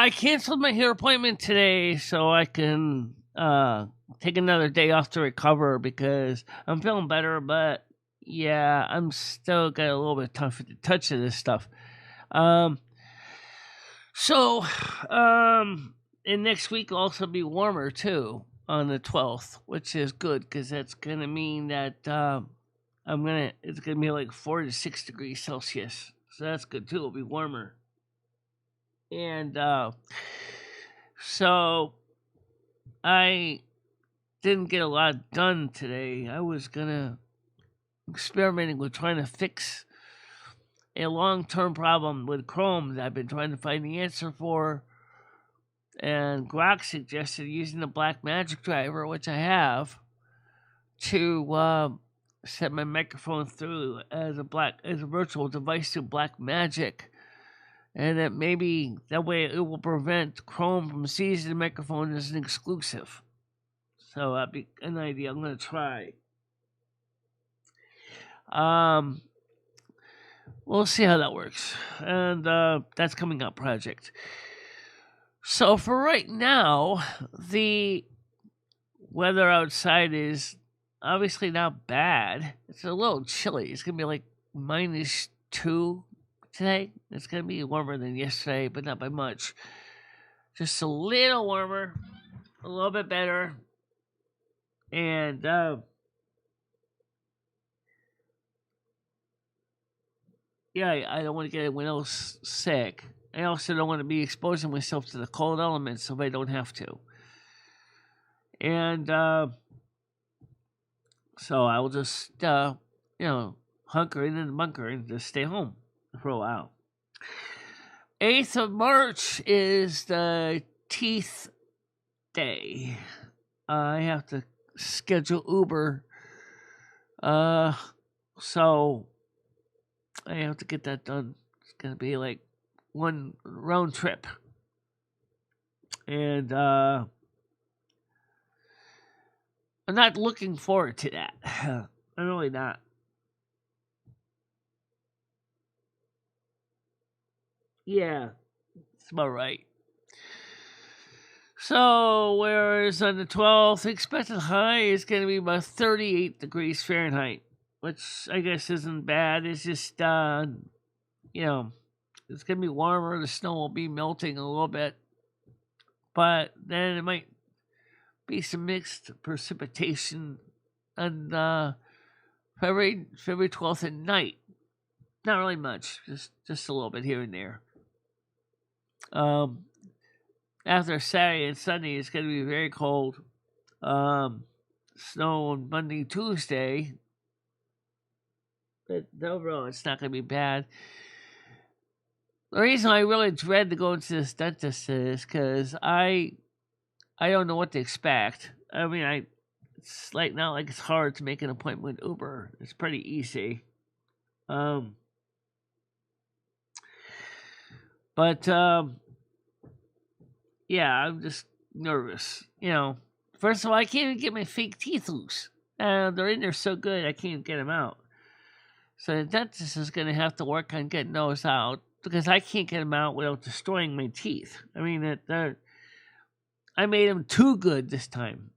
I canceled my hair appointment today so I can take another day off to recover because I'm feeling better, but yeah, I'm still got a little bit tough to touch of this stuff. So, and next week will also be warmer too on the 12th, which is good because that's gonna mean that it's gonna be like 4 to 6 degrees Celsius, so that's good too. It'll be warmer, and so I didn't get a lot done today. I was experimenting with trying to fix a long-term problem with Chrome that I've been trying to find the answer for. And Grock suggested using the Blackmagic driver, which I have, to set my microphone through as a virtual device through Blackmagic, and that maybe that way it will prevent Chrome from seizing the microphone as an exclusive. So that'd be an idea I'm going to try. We'll see how that works. And that's coming up, project. So for right now, the weather outside is obviously not bad. It's a little chilly. It's going to be like -2 today. It's going to be warmer than yesterday, but not by much. Just a little warmer, a little bit better. And yeah, I don't want to get anyone else sick. I also don't want to be exposing myself to the cold elements if I don't have to. And so I will just, hunker in the bunker and just stay home for a while. 8th of March is the teeth day. I have to schedule Uber. So I have to get that done. It's going to be like one round trip. And I'm not looking forward to that. I'm really not. Yeah, that's about right. So, whereas on the 12th, expected high is going to be about 38 degrees Fahrenheit, which I guess isn't bad. It's just, it's going to be warmer. The snow will be melting a little bit. But then it might be some mixed precipitation on February 12th at night. Not really much, just a little bit here and there. After Saturday and Sunday, it's going to be very cold. Snow on Monday, Tuesday. But overall, it's not going to be bad. The reason I really dread to go into this dentist is because I don't know what to expect. I mean, it's like not like it's hard to make an appointment with Uber. It's pretty easy. But yeah, I'm just nervous. First of all, I can't even get my fake teeth loose. They're in there so good, I can't get them out. So the dentist is going to have to work on getting those out because I can't get them out without destroying my teeth. I mean, I made them too good this time.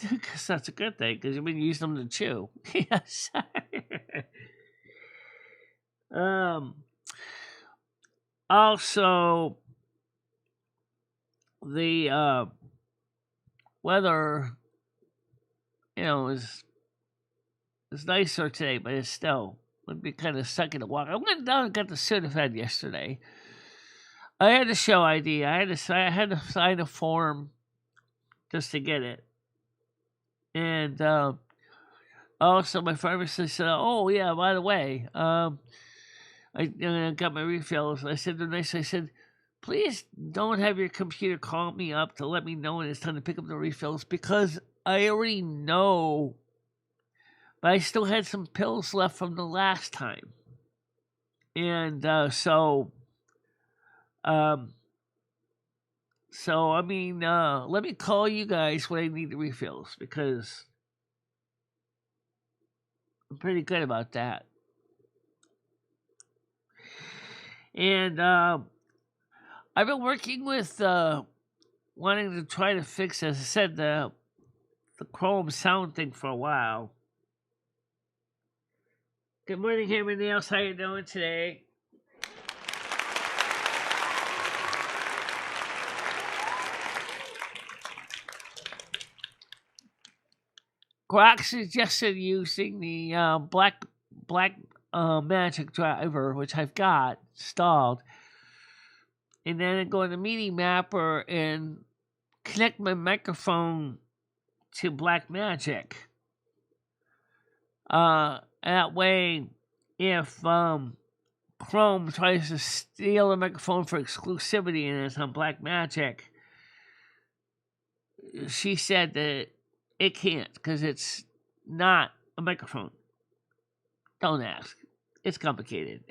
Because that's a good thing, because you've been using them to chew. Yes. Also, the weather, is nicer today, but it's still would be kind of sucky to walk. I went down and got the certified yesterday. I had to show ID. I had to sign a form just to get it. And also, my pharmacist said, "Oh yeah, by the way, I got my refills." I said to them, I said, "Please don't have your computer call me up to let me know when it's time to pick up the refills because I already know, but I still had some pills left from the last time, and so I mean, let me call you guys when I need the refills because I'm pretty good about that." And I've been working with wanting to try to fix, as I said, the Chrome sound thing for a while. Good morning, everybody else. How you doing today? Grock suggested using the Blackmagic driver, which I've got installed, and then go to MIDI mapper and connect my microphone to Blackmagic. That way, if Chrome tries to steal the microphone for exclusivity and it's on Blackmagic, she said that it can't because it's not a microphone. Don't ask. It's complicated.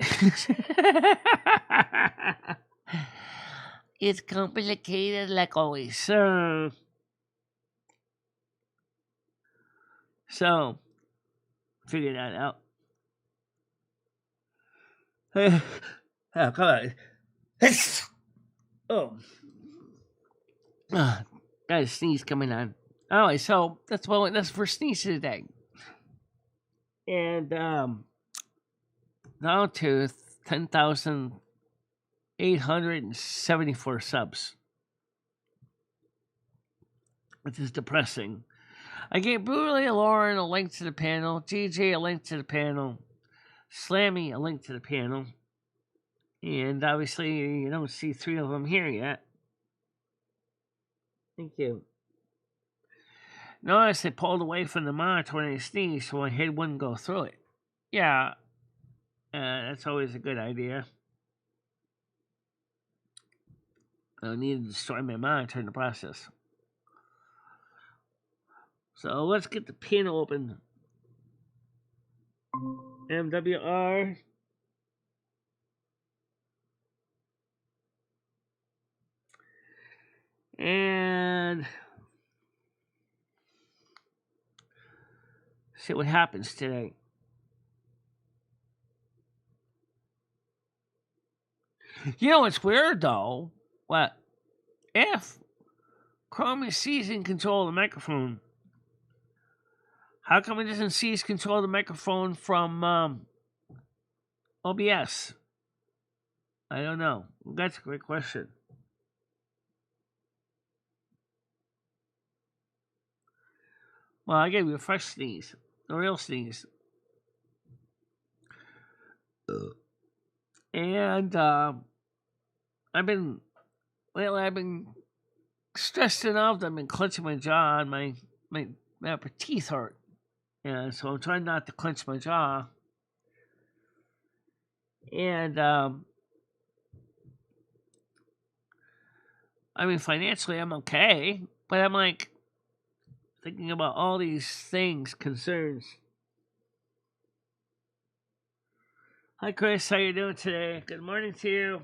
It's complicated like always. So, figure that out. Oh, come on. Oh. Got a sneeze coming on. Alright, so that's for sneeze today. And down to 10,874 subs, which is depressing. I gave Brutally Lauren a link to the panel, GJ a link to the panel, Slammy a link to the panel, and obviously you don't see 3 of them here yet. Thank you. Notice I pulled away from the monitor when I sneezed so my head wouldn't go through it. Yeah, that's always a good idea. I don't need to destroy my monitor in the process. So let's get the panel open. MWR. And see what happens today. You know what's weird though? What if Chrome is seizing control of the microphone? How come it doesn't seize control of the microphone from OBS? I don't know. That's a great question. Well, I gave you a fresh sneeze, a real sneeze. And I've been stressed enough that I've been clenching my jaw and my upper teeth hurt. Yeah, so I'm trying not to clench my jaw. And I mean, financially I'm okay, but I'm like thinking about all these things, concerns. Hi Chris, how you doing today? Good morning to you.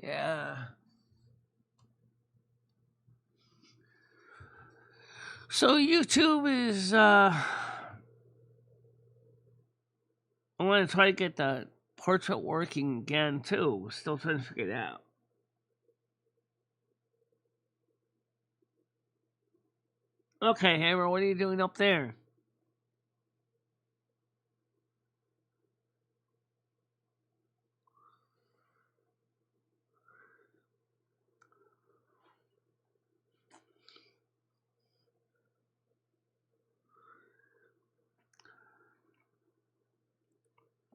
Yeah. So YouTube is I want to try to get the portrait working again too. Still trying to figure it out. Okay, Hammer, what are you doing up there?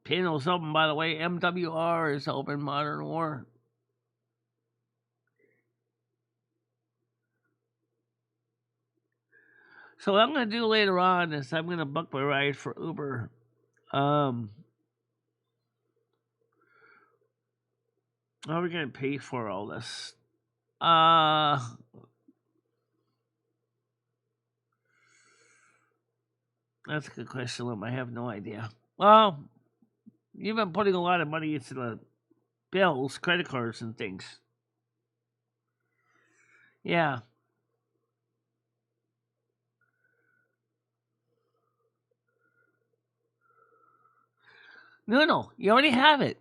Panel's open, by the way. MWR is open, Modern War. So what I'm going to do later on is I'm going to book my ride for Uber. How are we going to pay for all this? That's a good question, Lim. I have no idea. Well, you've been putting a lot of money into the bills, credit cards, and things. Yeah. No, you already have it.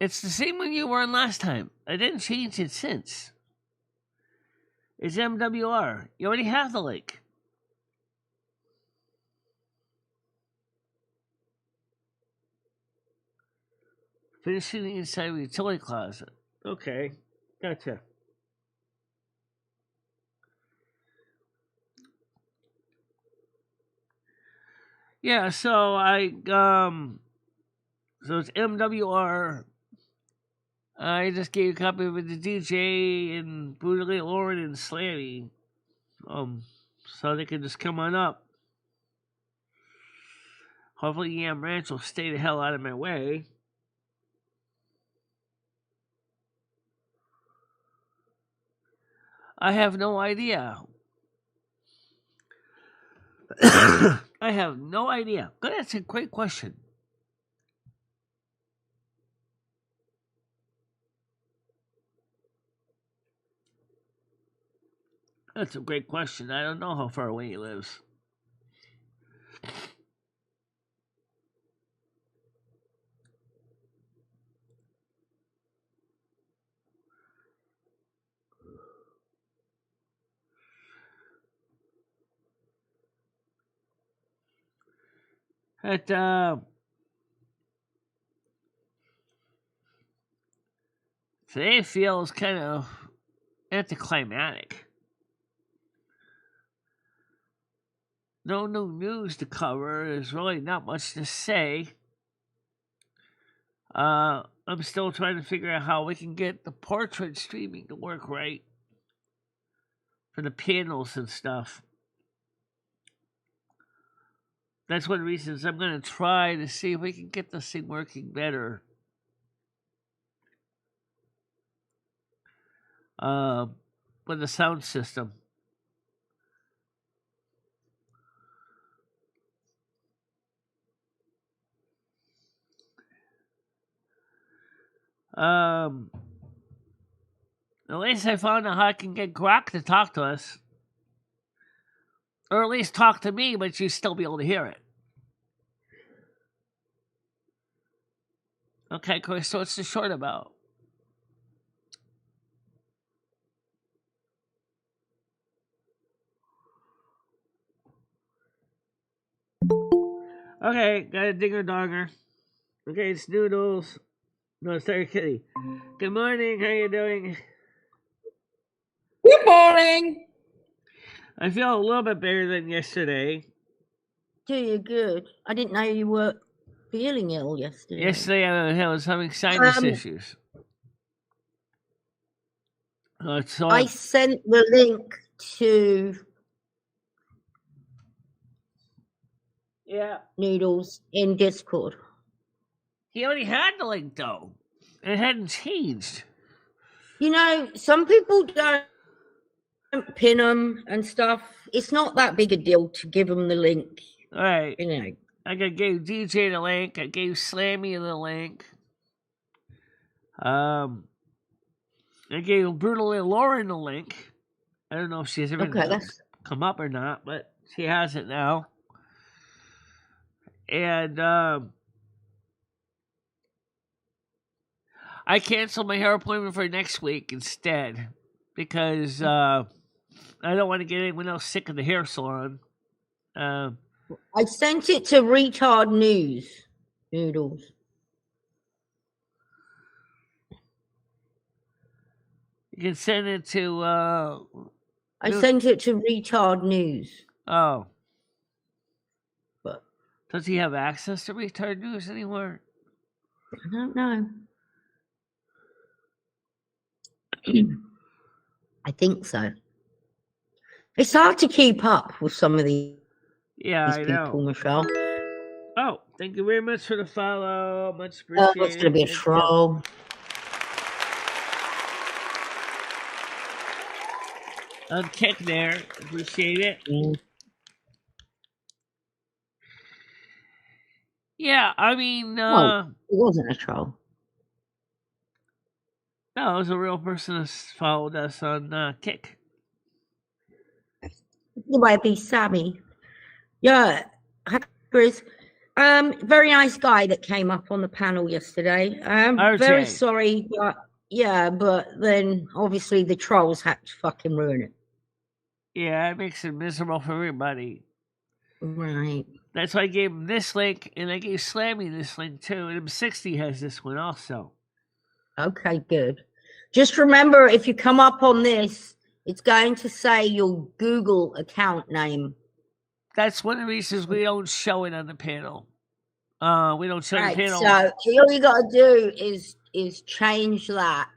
It's the same one you were on last time. I didn't change it since. It's MWR. You already have the link. Finishing the inside of the utility closet. Okay, gotcha. Yeah, so so it's MWR. I just gave a copy of it to DJ and Brutally Lauren and Slammy. So they can just come on up. Hopefully Yam Ranch will stay the hell out of my way. I have no idea. I have no idea. That's a great question. That's a great question. I don't know how far away he lives. Today feels kind of anticlimactic. No new news to cover. There's really not much to say. I'm still trying to figure out how we can get the portrait streaming to work right for the panels and stuff. That's one of the reasons I'm going to try to see if we can get this thing working better. With the sound system. At least I found out how I can get Grock to talk to us. Or at least talk to me, but you still be able to hear it. Okay, Chris, so what's the short about? Okay, got a dinger donger. Okay, it's Noodles. No, sorry, Kitty. Good morning, how you doing? Good morning. I feel a little bit better than yesterday. Do you? Good. I didn't know you were feeling ill yesterday. Yesterday I was having sinus issues. So I sent the link to Noodles in Discord. He already had the link though. It hadn't changed. You know, some people don't pin them and stuff. It's not that big a deal to give them the link. All right. You know. I gave DJ the link. I gave Slammy the link. I gave Brutally Lauren the link. I don't know if she's ever come up or not, but she has it now. And I canceled my hair appointment for next week instead because I don't want to get anyone else sick of the hair salon. I sent it to Retard News, Noodles. You can send it to... I sent it to Retard News. Oh. But does he have access to Retard News anymore? I don't know. I think so. It's hard to keep up with some of these people, Michelle. Oh, thank you very much for the follow. Much appreciated. Oh, it's going to be a troll. On kick there. Appreciate it. Yeah, I mean... it wasn't a troll. No, it was a real person that followed us on Kick. It might be Sammy. Yeah, Chris, Very nice guy that came up on the panel yesterday. Very RJ. sorry, but yeah, but then obviously the trolls had to fucking ruin it. Yeah, it makes it miserable for everybody. Right. That's why I gave him this link, and I gave Slammy this link too, and M60 has this one also. Okay, good. Just remember, if you come up on this, it's going to say your Google account name. That's one of the reasons we don't show it on the panel. We don't show the panel. So all you got to do is change that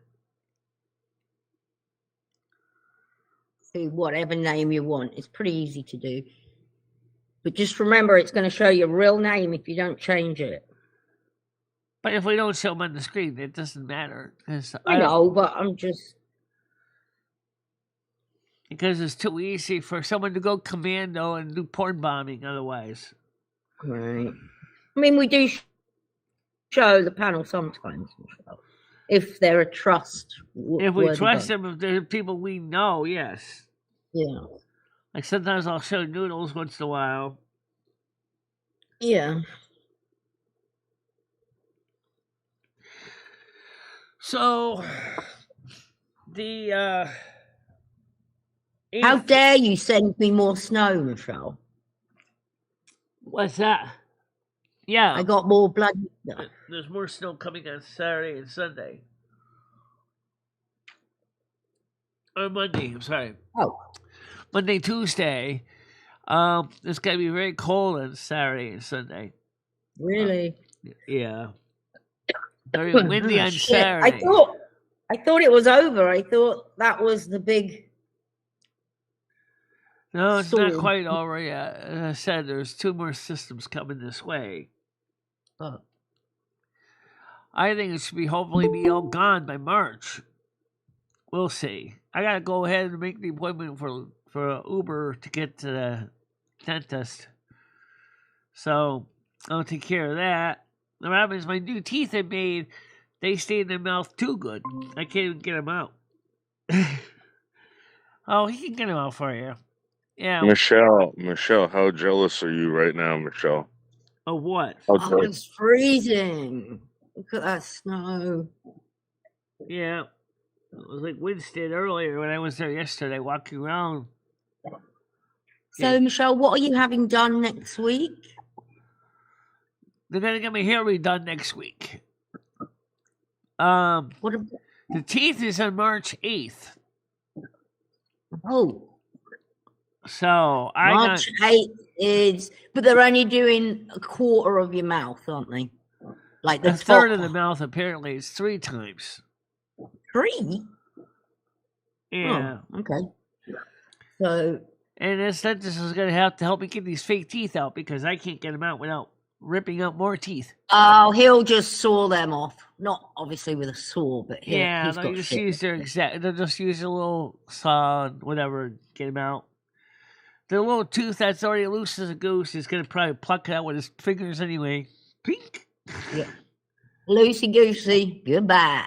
to whatever name you want. It's pretty easy to do. But just remember, it's going to show your real name if you don't change it. But if we don't show them on the screen, it doesn't matter. I know, but I'm just... Because it's too easy for someone to go commando and do porn bombing otherwise. Right. I mean, we do show the panel sometimes, if they're a trust. If we trust them, if they're people we know, yes. Yeah. Like sometimes I'll show noodles once in a while. Yeah. So, how dare you send me more snow, Michelle? What's that? Yeah. I got more blood. There's more snow coming on Saturday and Sunday. Or Monday, I'm sorry. Oh. Monday, Tuesday. It's going to be very cold on Saturday and Sunday. Really? Yeah. Very windy on Saturday. I thought it was over. I thought that was the big... No, it's not quite over yet. As I said, there's 2 more systems coming this way. Oh. I think it should hopefully be all gone by March. We'll see. I gotta go ahead and make the appointment for Uber to get to the dentist. So I'll take care of that. The problem is my new teeth I made, they stay in their mouth too good. I can't even get them out. Oh, he can get them out for you. Yeah. Michelle, how jealous are you right now, Michelle? Of what? Oh, it's freezing. Look at that snow. Yeah. It was like Winston earlier when I was there yesterday walking around. So, yeah. Michelle, what are you having done next week? They're going to get my hair redone next week. The teeth is on March 8th. Oh. So March 8th is, but they're only doing a quarter of your mouth, aren't they? Like the a third of the mouth, apparently. It's 3 times. 3? Yeah. Oh, okay. So. And this dentist is going to have to help me get these fake teeth out because I can't get them out without ripping out more teeth. Oh, he'll just saw them off. Not obviously with a saw, but they'll just use they'll just use a little saw, whatever, get them out. The little tooth that's already loose as a goose is going to probably pluck it out with his fingers anyway. Pink. Yeah. Loosey goosey. Goodbye.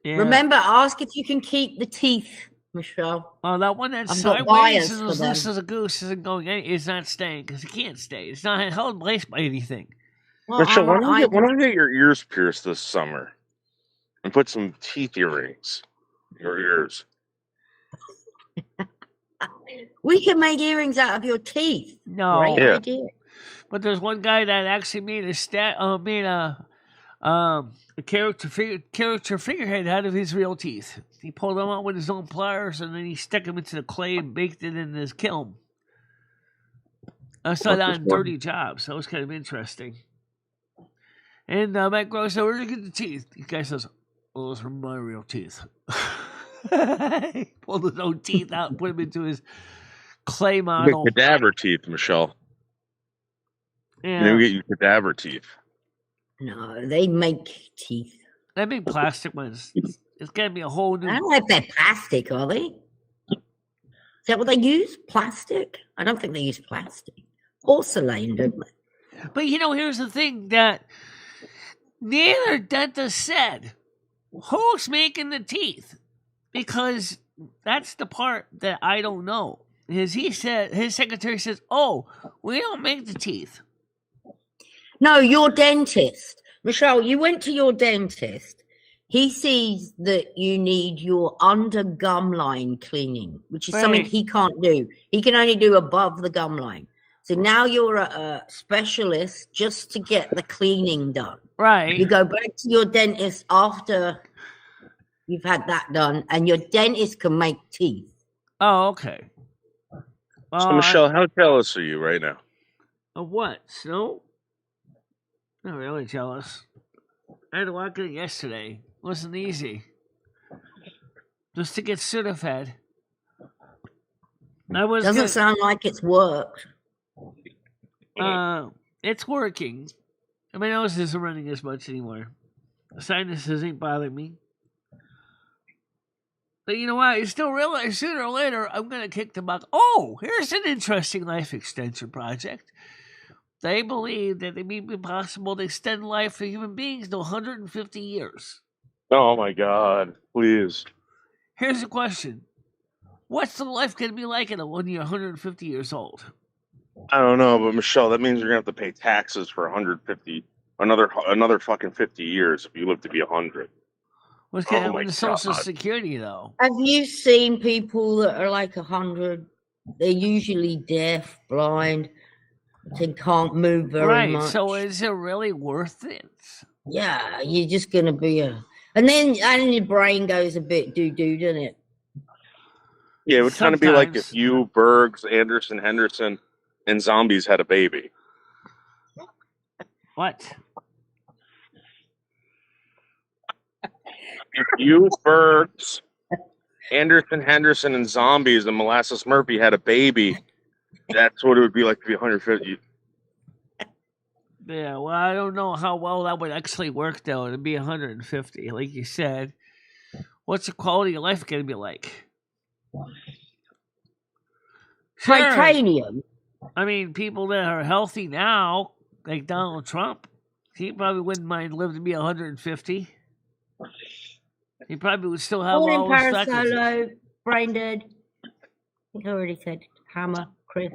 Yeah. Remember, ask if you can keep the teeth, Michelle. Oh, that one that's sideways and as loose as a goose isn't going. It's not staying because it can't stay. It's not held in place by anything. Well, Michelle, why don't you get your ears pierced this summer and put some teeth earrings in your ears? We can make earrings out of your teeth. No, great idea. But there's one guy that actually made a character figurehead out of his real teeth. He pulled them out with his own pliers, and then he stuck them into the clay and baked it in his kiln. I saw that on Dirty Jobs. That was kind of interesting. And Matt Gross said, "Where'd you get the teeth?" The guy says, "Oh, those are my real teeth." He pulled his own teeth out and put them into his clay model. You get cadaver teeth, Michelle. Yeah. You never get your cadaver teeth. No, they make teeth. They make plastic ones. It's got to be a whole new... I don't know if they're plastic, are they? Is that what they use? Plastic? I don't think they use plastic. Porcelain, don't they? But, here's the thing that neither dentist said. Who's making the teeth? Because that's the part that I don't know. His secretary says, "Oh, we don't make the teeth." No, your dentist. Michelle, you went to your dentist. He sees that you need your under gum line cleaning, which is something Right. he can't do. He can only do above the gum line. So now you're a specialist just to get the cleaning done. Right. You go back to your dentist after you've had that done, and your dentist can make teeth. Oh, okay. Well, So, Michelle, how jealous are you right now? of what? Snow? Not really jealous. I had to walk in yesterday. It wasn't easy. Just to get Sudafed. Doesn't sound like it's worked. It's working. My nose isn't running as much anymore. The sinuses ain't bothering me. But you know what? I still realize sooner or later I'm going to kick the bucket. Oh, here's an interesting life extension project. They believe that it may be possible to extend life for human beings to 150 years. Oh my God! Please. Here's the question: what's the life going to be like when you're 150 years old? I don't know, but Michelle, that means you're gonna have to pay taxes for 150, another fucking 50 years if you live to be 100. What's going to happen my with Social God. Security, though? Have you seen people that are like 100? They're usually deaf, blind, they can't move very much. So is it really worth it? Yeah, you're just gonna be and then your brain goes a bit doo-doo, doesn't it? Yeah, it would kind of be like if you, Bergs, Anderson, Henderson, and Zombies had a baby. What? If you, Bergs, Anderson, Henderson, and Zombies, and Molasses Murphy had a baby, that's what it would be like to be 150. Yeah, well, I don't know how well that would actually work, though, to be 150, like you said. What's the quality of life going to be like? Sure. Titanium. I mean, people that are healthy now, like Donald Trump, he probably wouldn't mind living to be 150. He probably would still have all his faculties. Solo, brain dead. I think I already said Hammer, Chris.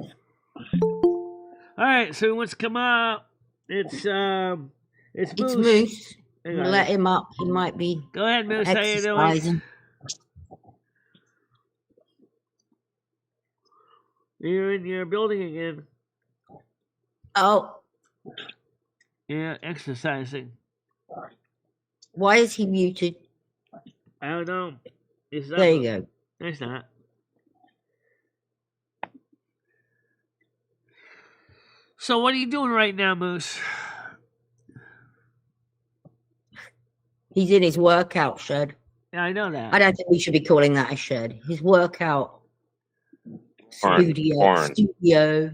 All right, so what's come up? It's Moose. It's Moose. Let him up. He might be. Go ahead, Moose. How you doing? You're in your building again. Oh. Yeah, exercising. Why is he muted? I don't know. There you go. It's not. So what are you doing right now, Moose? He's in his workout shed. Yeah, I know that. I don't think we should be calling that a shed. His workout studio. Yeah.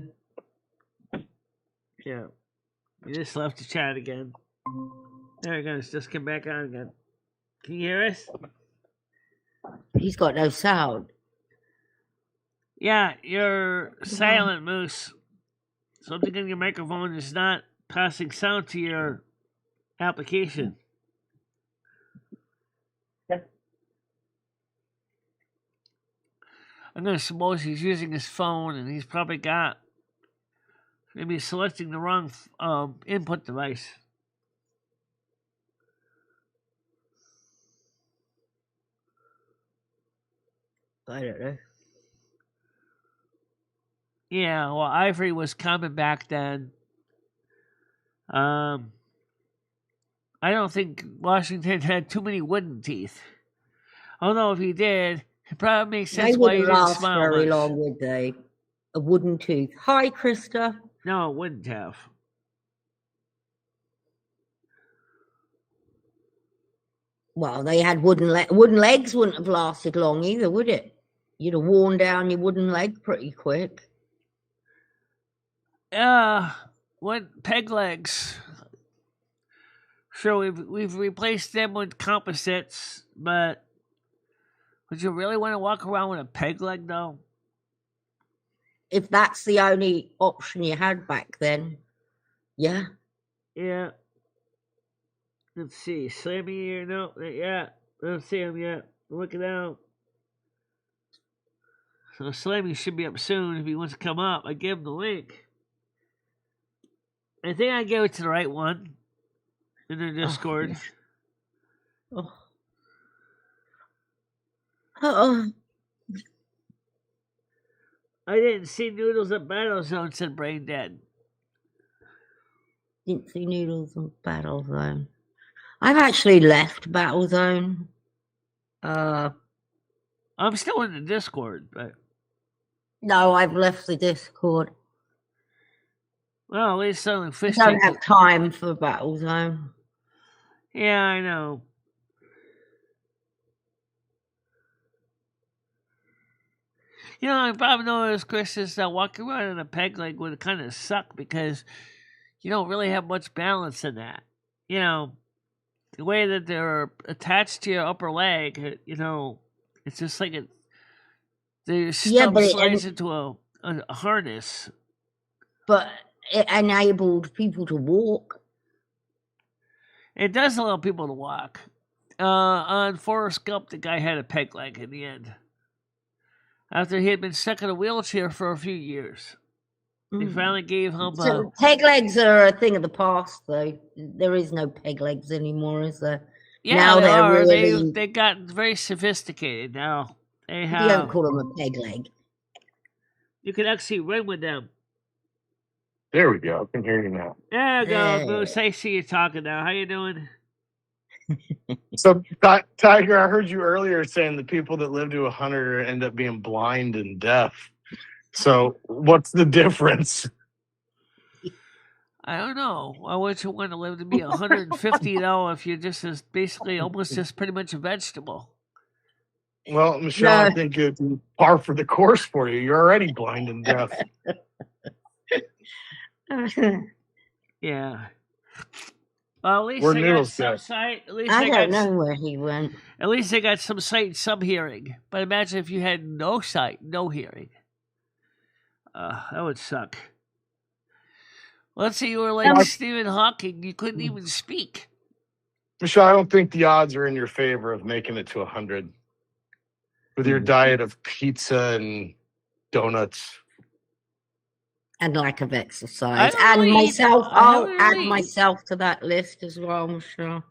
You just left the chat again. There it goes. Just come back on again. Can you hear us? He's got no sound. Yeah, you're silent, Moose. Something in your microphone is not passing sound to your application. I'm going to suppose he's using his phone and he's probably got maybe selecting the wrong input device. I don't know. Yeah, well, Ivory was coming back then. I don't think Washington had too many wooden teeth. Although if he did, it probably makes sense why he didn't smile very much. long, would they? A wooden tooth. Hi, Krista. No, it wouldn't have. Well, they had wooden legs. Wouldn't have lasted long either, would it? You'd have worn down your wooden leg pretty quick. What peg legs? Sure, we've replaced them with composites, but would you really want to walk around with a peg leg, though? If that's the only option you had back then, yeah. Yeah. Let's see. Slammy here? No. Yeah. I don't see him yet. Look it out. So Slammy should be up soon if he wants to come up. I give him the link. I think I gave it to the right one in the Discord. Oh. Oh. I didn't see Noodles at Battlezone, said Brain Dead. Didn't see Noodles on Battlezone. I've actually left Battlezone. I'm still in the Discord, but no, I've left the Discord. Well, at least selling fish. I don't have time for Battlezone. Yeah, I know. You know, I probably noticed, Chris, is that walking around in a peg leg would kind of suck because you don't really have much balance in that. You know, the way that they're attached to your upper leg, you know, it's just like the stump slides into a harness. But it enabled people to walk. It does allow people to walk. On Forrest Gump, the guy had a peg leg in the end. After he had been stuck in a wheelchair for a few years. They finally gave him peg legs are a thing of the past, though. There is no peg legs anymore, is there? Yeah, now they're really... They got very sophisticated now. They have... You don't call them a peg leg. You can actually run with them. There we go. I can hear you now. There you go, Moose. I see you talking now. How you doing? So, Tiger, I heard you earlier saying the people that live to 100 end up being blind and deaf. So, what's the difference? I don't know. Why would you want to live to be 150 though if you're just basically almost just pretty much a vegetable? Well, Michelle, I think it's par for the course for you. You're already blind and deaf. Yeah. Well, at least Where they got some sight. At least I don't know where he went. At least they got some sight and some hearing. But imagine if you had no sight, no hearing. That would suck. Let's say you were like Stephen Hawking. You couldn't even speak. Michelle, I don't think the odds are in your favor of making it to 100. With your diet of pizza and donuts. And lack of exercise. And myself, I'll add myself to that list as well, Michelle.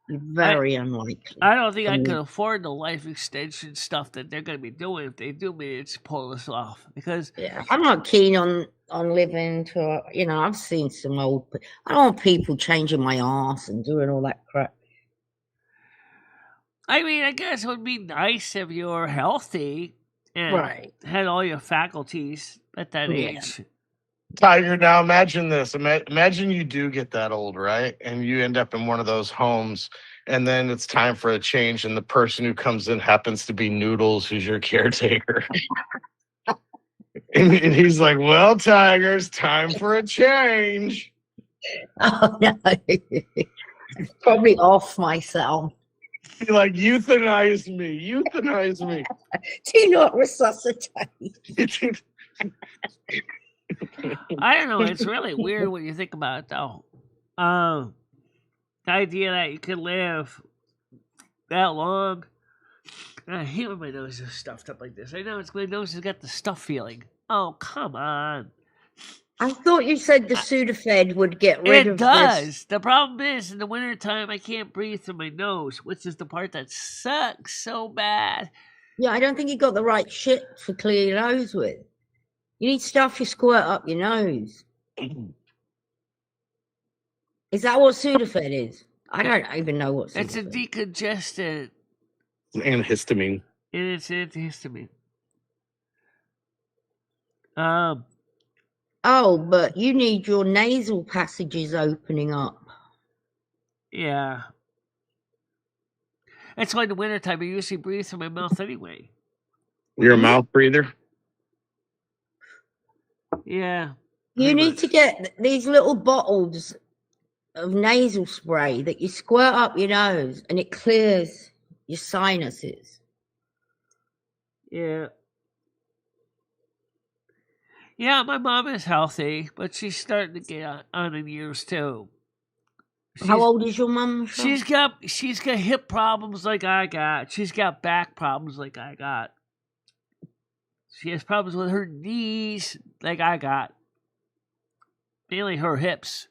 Very unlikely. I don't think I could afford the life extension stuff that they're going to be doing if they do manage to pull this off. Because I'm not keen on living to, I've seen some old... I don't want people changing my arse and doing all that crap. I mean, I guess it would be nice if you were healthy and had all your faculties at that age. Tiger, now imagine this. Imagine you do get that old, right? And you end up in one of those homes, and then it's time for a change, and the person who comes in happens to be Noodles, who's your caretaker. and he's like, well, Tiger, it's time for a change. Oh, no. Probably off myself. He like, euthanize me. Do not resuscitate. I don't know. It's really weird when you think about it, though. The idea that you could live that long. I hate when my nose is stuffed up like this. I know my nose has got the stuff feeling. Oh, come on. I thought you said the Sudafed would get rid of this. It does. The problem is, in the wintertime, I can't breathe through my nose, which is the part that sucks so bad. Yeah, I don't think you got the right shit to clear your nose with. You need stuff you squirt up your nose. Is that what Sudafed is? I don't even know what Sudafed is. It's a decongestant. Antihistamine. It's antihistamine. Oh, but you need your nasal passages opening up. Yeah. That's why in the wintertime I usually breathe through my mouth anyway. You're a mouth breather? Yeah. You need to get these little bottles of nasal spray that you squirt up your nose and it clears your sinuses. Yeah. Yeah, my mom is healthy, but she's starting to get on in years too. How old is your mom? She's got hip problems like I got. She's got back problems like I got. She has problems with her knees like I got. Mainly her hips.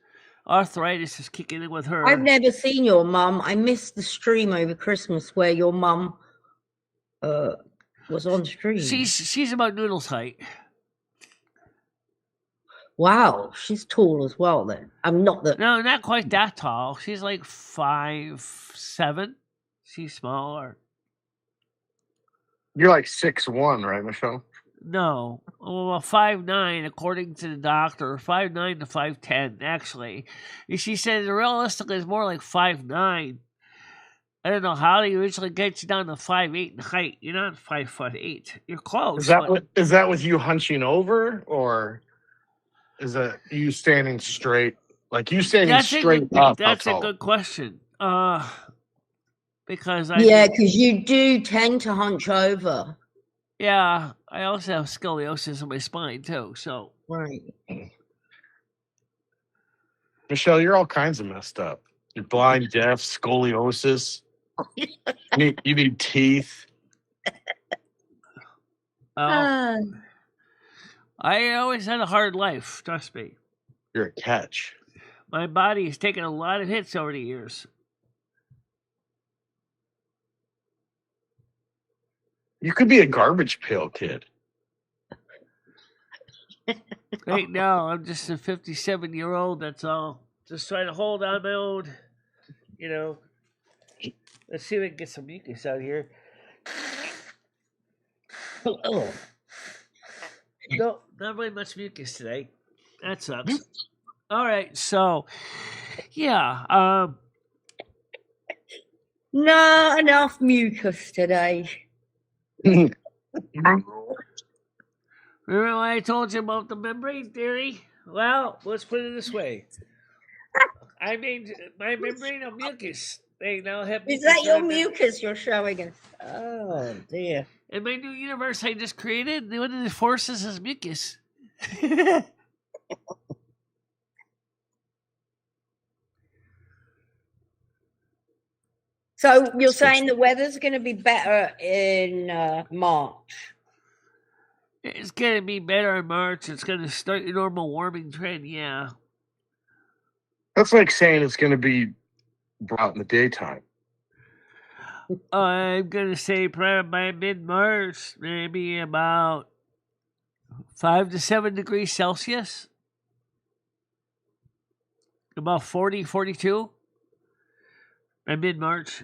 Arthritis is kicking in with her. I've never seen your mum. I missed the stream over Christmas where your mum was on stream. She's about Noodle's height. Wow, she's tall as well then. I'm not that. No, not quite that tall. She's like 5'7". She's smaller. You're like 6'1", right, Michelle? No, well, 5'9", according to the doctor, 5'9" to 5'10", actually. She said realistically it's more like 5'9". I don't know how they originally get you down to 5'8" in height. You're not 5'8". You're close. Is that with you hunching over, or is that you standing straight? Like you standing straight up? That's a good question. Because because you do tend to hunch over. Yeah, I also have scoliosis in my spine too. So right, Michelle, you're all kinds of messed up. You're blind, deaf, scoliosis. You need teeth. I always had a hard life. Trust me. You're a catch. My body has taken a lot of hits over the years. You could be a garbage pail kid. Right now, I'm just a 57-year-old. That's all. Just trying to hold on my own. You know. Let's see if we can get some mucus out here. Oh. No, not really much mucus today. That sucks. All right, so yeah. Not enough mucus today. Remember when I told you about the membrane theory? Well, let's put it this way. I made my membrane of mucus. They now have. Is that your mucus you're showing us? Oh dear. In my new universe I just created, one of the forces is mucus. So you're saying the weather's going to be better in March? It's going to be better in March. It's going to start your normal warming trend, yeah. That's like saying it's going to be out in the daytime. I'm going to say probably by mid-March, maybe about 5 to 7 degrees Celsius. About 40, 42 by mid-March.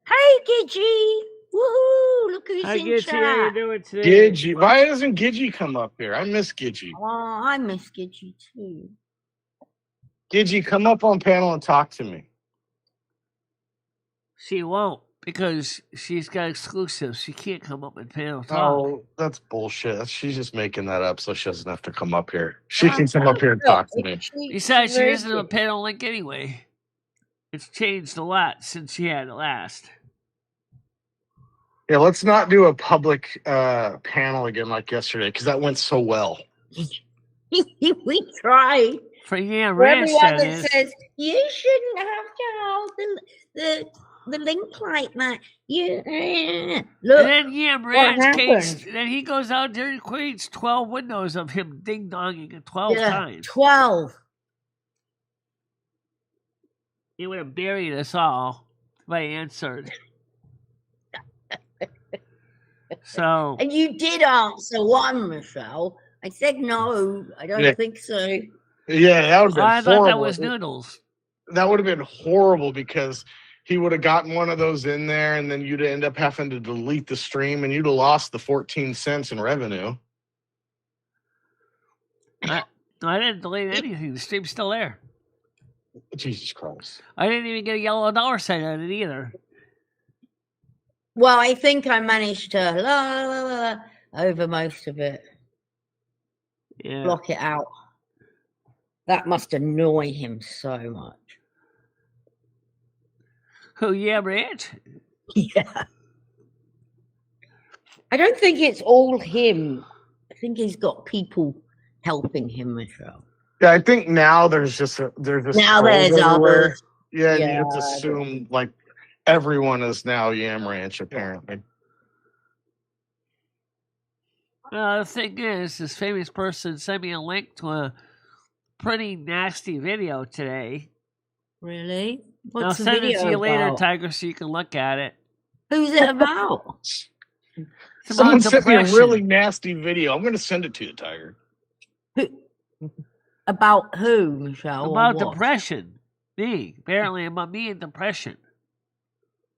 Hey, Gidgy! Woohoo! Look who's Hi, in Gidgy. chat. How you doing today? Gidgy. Why doesn't Gidgy come up here? I miss Gidgy. Oh, I miss Gidgy too. Gidgy, come up on panel and talk to me. She won't because she's got exclusives. She can't come up and panel talk. Oh, that's bullshit. She's just making that up so she doesn't have to come up here. She can come up here and talk to me. Besides, she isn't a panel link anyway. It's changed a lot since she had it last. Yeah, let's not do a public panel again like yesterday because that went so well. We tried. For Yam For Ranch, everyone that that is. says you shouldn't have to hold the link like that. You look. And then Yam Ranch happened? then he goes out there and creates 12 windows of him ding-donging it 12 times. 12. He would have buried us all if I answered. So, And you did answer one, Michelle. I said no. I don't think so. Yeah, that would have been I horrible. thought that was Noodles. That would have been horrible because he would have gotten one of those in there and then you'd end up having to delete the stream and you'd have lost the 14 cents in revenue. I didn't delete anything. The stream's still there. Jesus Christ. I didn't even get a yellow dollar sign on it either. Well, I think I managed to over most of it. Yeah. Block it out. That must annoy him so much. Who, Yam Ranch? Yeah. I don't think it's all him. I think he's got people helping him, Michelle. Yeah, I think now there's just now there's everywhere. others. Yeah, you have to assume like everyone is now Yam Ranch apparently. The thing is, this famous person sent me a link to a pretty nasty video today. Really? I'll What's the send it to video you later, about? Tiger, so you can look at it. Who's it about? It's about Someone sent me a depression. really nasty video. I'm going to send it to you, Tiger. Who, about who, Michelle? or About what? depression. Me. Apparently about me and depression.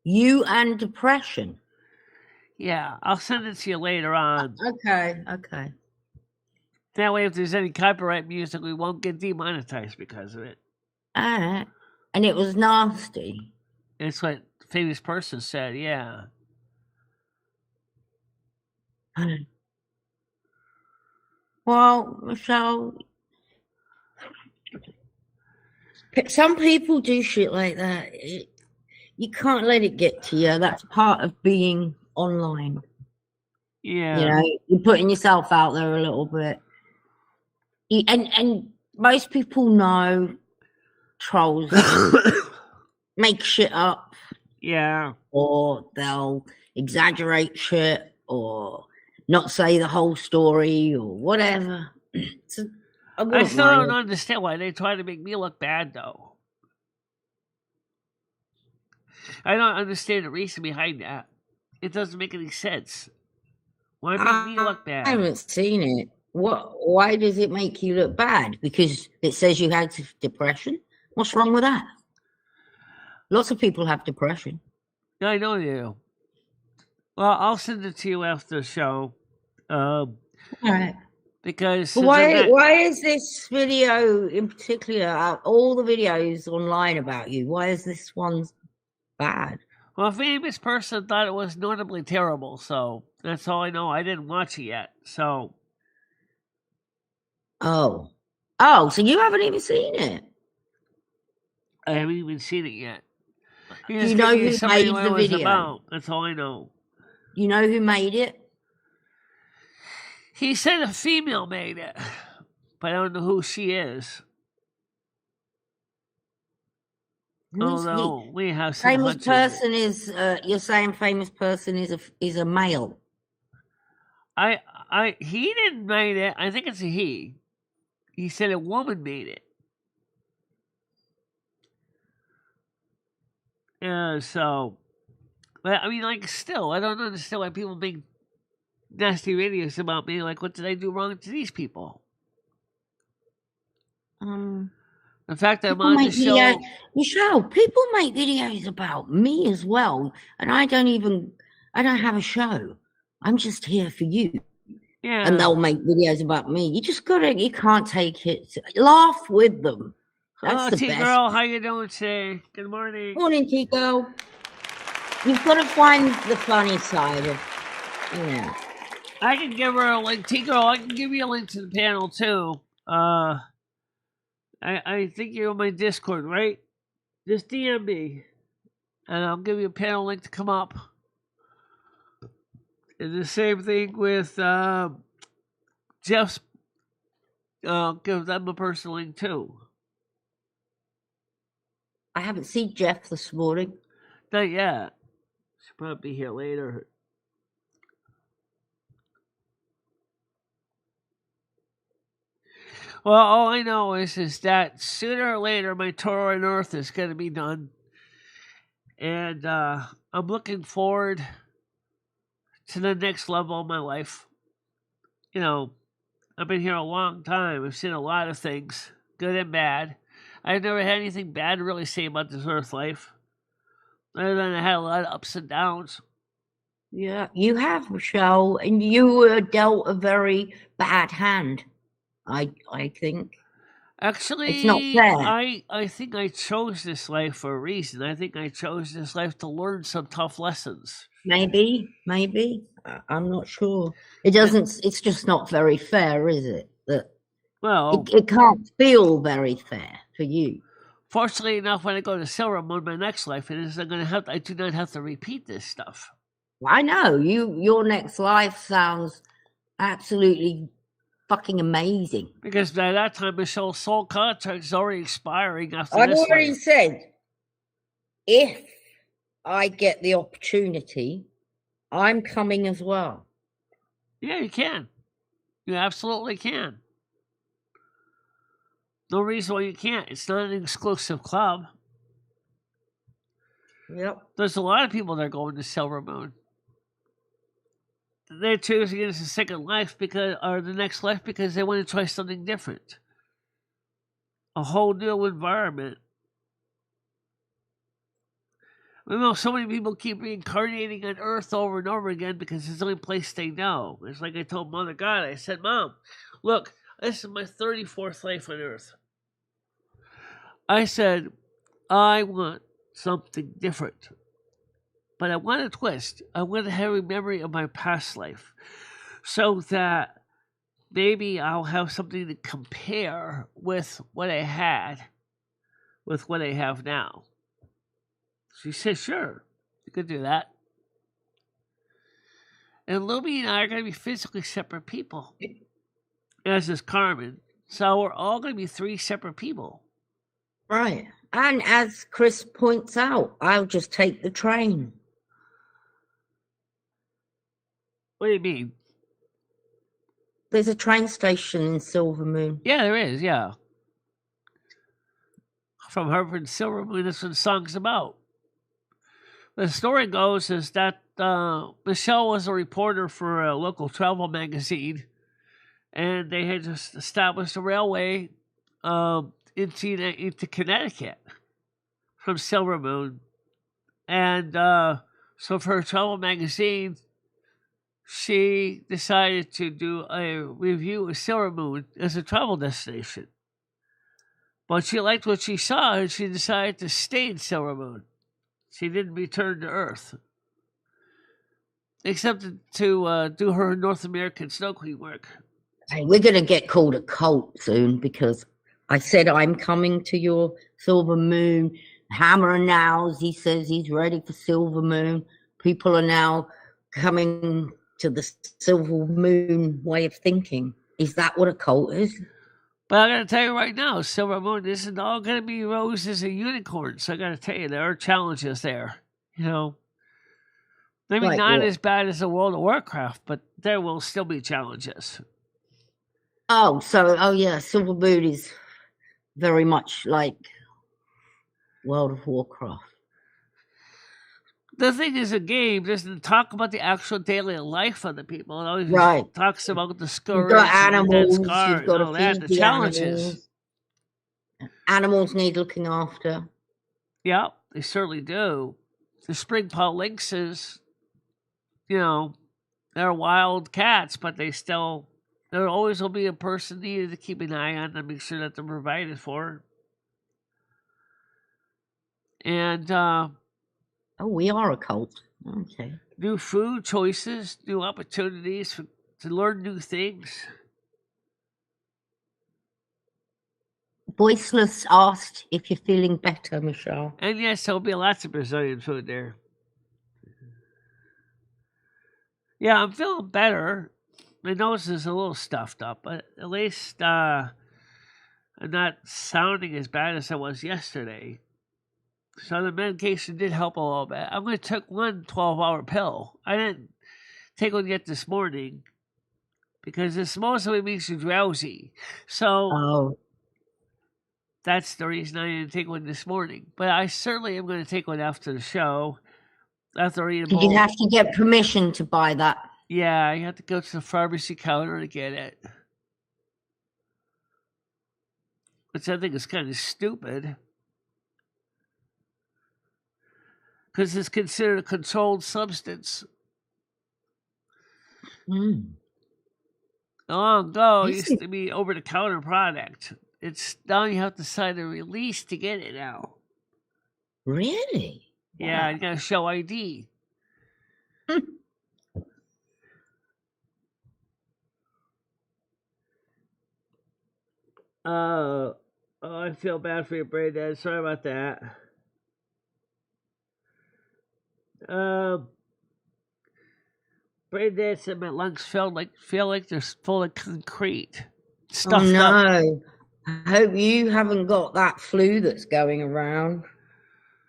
You and depression. Yeah, I'll send it to you later on. Okay. That way, if there's any copyright music, we won't get demonetized because of it. Alright. And it was nasty. That's what the famous person said, yeah. Well, Michelle, some people do shit like that. You can't let it get to you. That's part of being online. Yeah. You know, you're putting yourself out there a little bit. And most people know trolls make shit up, Yeah. or they'll exaggerate shit, or not say the whole story, or whatever. So, I still don't understand why they try to make me look bad, though. I don't understand the reason behind that. It doesn't make any sense. Why make me look bad? I haven't seen it. Why does it make you look bad? Because it says you had depression? What's wrong with that? Lots of people have depression. I know you. Well, I'll send it to you after the show. All right. Because But why is this video in particular, all the videos online about you, why is this one bad? Well, a famous person thought it was notably terrible, so that's all I know. I didn't watch it yet, so. Oh, so you haven't even seen it? I haven't even seen it yet. Do you know who made the video? About. That's all I know. You know who made it? He said a female made it, but I don't know who she is. Although we have some famous hunches. person is you're saying famous person is a male. He didn't make it. I think it's a he. He said a woman made it. Yeah, so, but I mean, like, still, I don't understand why people make nasty videos about me. Like, what did I do wrong to these people? The fact that I'm on the show. Michelle, people make videos about me as well, and I don't have a show. I'm just here for you. Yeah. And they'll make videos about me. You can't take it. Laugh with them. That's the best. T-Girl, how you doing today? Good morning. Morning, T-Girl. You've got to find the funny side of, I can give her a link. T-Girl, I can give you a link to the panel, too. I think you're on my Discord, right? Just DM me, and I'll give you a panel link to come up. And the same thing with Jeff's. I'll give them a personal link, too. I haven't seen Jeff this morning. Not yet. She'll probably be here later. Well, all I know is that sooner or later my tour on Earth is going to be done. And I'm looking forward to the next level of my life. You know, I've been here a long time. I've seen a lot of things, good and bad. I've never had anything bad to really say about this Earth life. Other than I had a lot of ups and downs. Yeah, you have, Michelle, and you were dealt a very bad hand, I think. Actually, it's not fair. I think I chose this life for a reason. I think I chose this life to learn some tough lessons. Maybe. I'm not sure. It's just not very fair, is it? Well, it can't feel very fair for you. Fortunately enough, when I go to Silver Moon, my next life, I do not have to repeat this stuff. I know your next life sounds absolutely fucking amazing. Because by that time, Michelle's soul contract is already expiring after I've this already life. said, if I get the opportunity, I'm coming as well. Yeah, you can. You absolutely can. No reason why you can't. It's not an exclusive club. Yep. There's a lot of people that are going to Silver Moon. They're choosing it as a second life or the next life because they want to try something different. A whole new environment. I know so many people keep reincarnating on Earth over and over again because it's the only place they know. It's like I told Mother God, I said, Mom, look, this is my 34th life on Earth. I said, I want something different. But I want a twist. I want to have a memory of my past life so that maybe I'll have something to compare with what I had with what I have now. She said, sure, you could do that. And Luby and I are going to be physically separate people, as is Carmen. So we're all going to be 3 separate people. Right. And as Chris points out, I'll just take the train. What do you mean? There's a train station in Silver Moon. Yeah, there is, yeah. From Harvard Silver Moon, that's what the song's about. The story goes is that Michele was a reporter for a local travel magazine, and they had just established a railway into Connecticut from Silver Moon. And so for her travel magazine, she decided to do a review of Silver Moon as a travel destination. But she liked what she saw, and she decided to stay in Silver Moon. She didn't return to Earth, except to do her North American Snow Queen work. Hey, we're going to get called a cult soon because I said I'm coming to your Silver Moon. Hammer and Nails, he says he's ready for Silver Moon. People are now coming to the Silver Moon way of thinking. Is that what a cult is? But I got to tell you right now, Silver Moon isn't all going to be roses and unicorns. I got to tell you, there are challenges there. You know, maybe Like not what? as bad as the World of Warcraft, but there will still be challenges. Oh yeah, Silver Moon is very much like World of Warcraft. The thing is, a game doesn't talk about the actual daily life of the people. It always Right. talks about the You've scourge, got and the animals, dead scar, you've got and all to that, feed the the challenges. animals. Animals need looking after. Yeah, they certainly do. The spring paw lynxes, you know, they're wild cats, but there always will be a person needed to keep an eye on to make sure that they're provided for. And Oh, we are a cult. Okay. new food choices, new opportunities to learn new things. Voiceless asked if you're feeling better, Michele. And yes, there'll be lots of Brazilian food there. Yeah, I'm feeling better. My nose is a little stuffed up, but at least I'm not sounding as bad as I was yesterday. So the medication did help a little bit. I'm going to take one 12-hour pill. I didn't take one yet this morning because this mostly makes you drowsy. So Oh, that's the reason I didn't take one this morning. But I certainly am going to take one after the show. After I eat a did you bowl. have to get permission to buy that? Yeah, you have to go to the pharmacy counter to get it. Which I think is kind of stupid. Because it's considered a controlled substance. Mm. Long ago, I it used see. to be over-the-counter product. It's now you have to sign a release to get it now. Really? Yeah, Wow. you gotta show ID. Oh, I feel bad for your brain, Dad. Sorry about that. Brain Dad said my lungs feel like they're full of concrete, Oh stuffed up. no. I hope you haven't got that flu that's going around.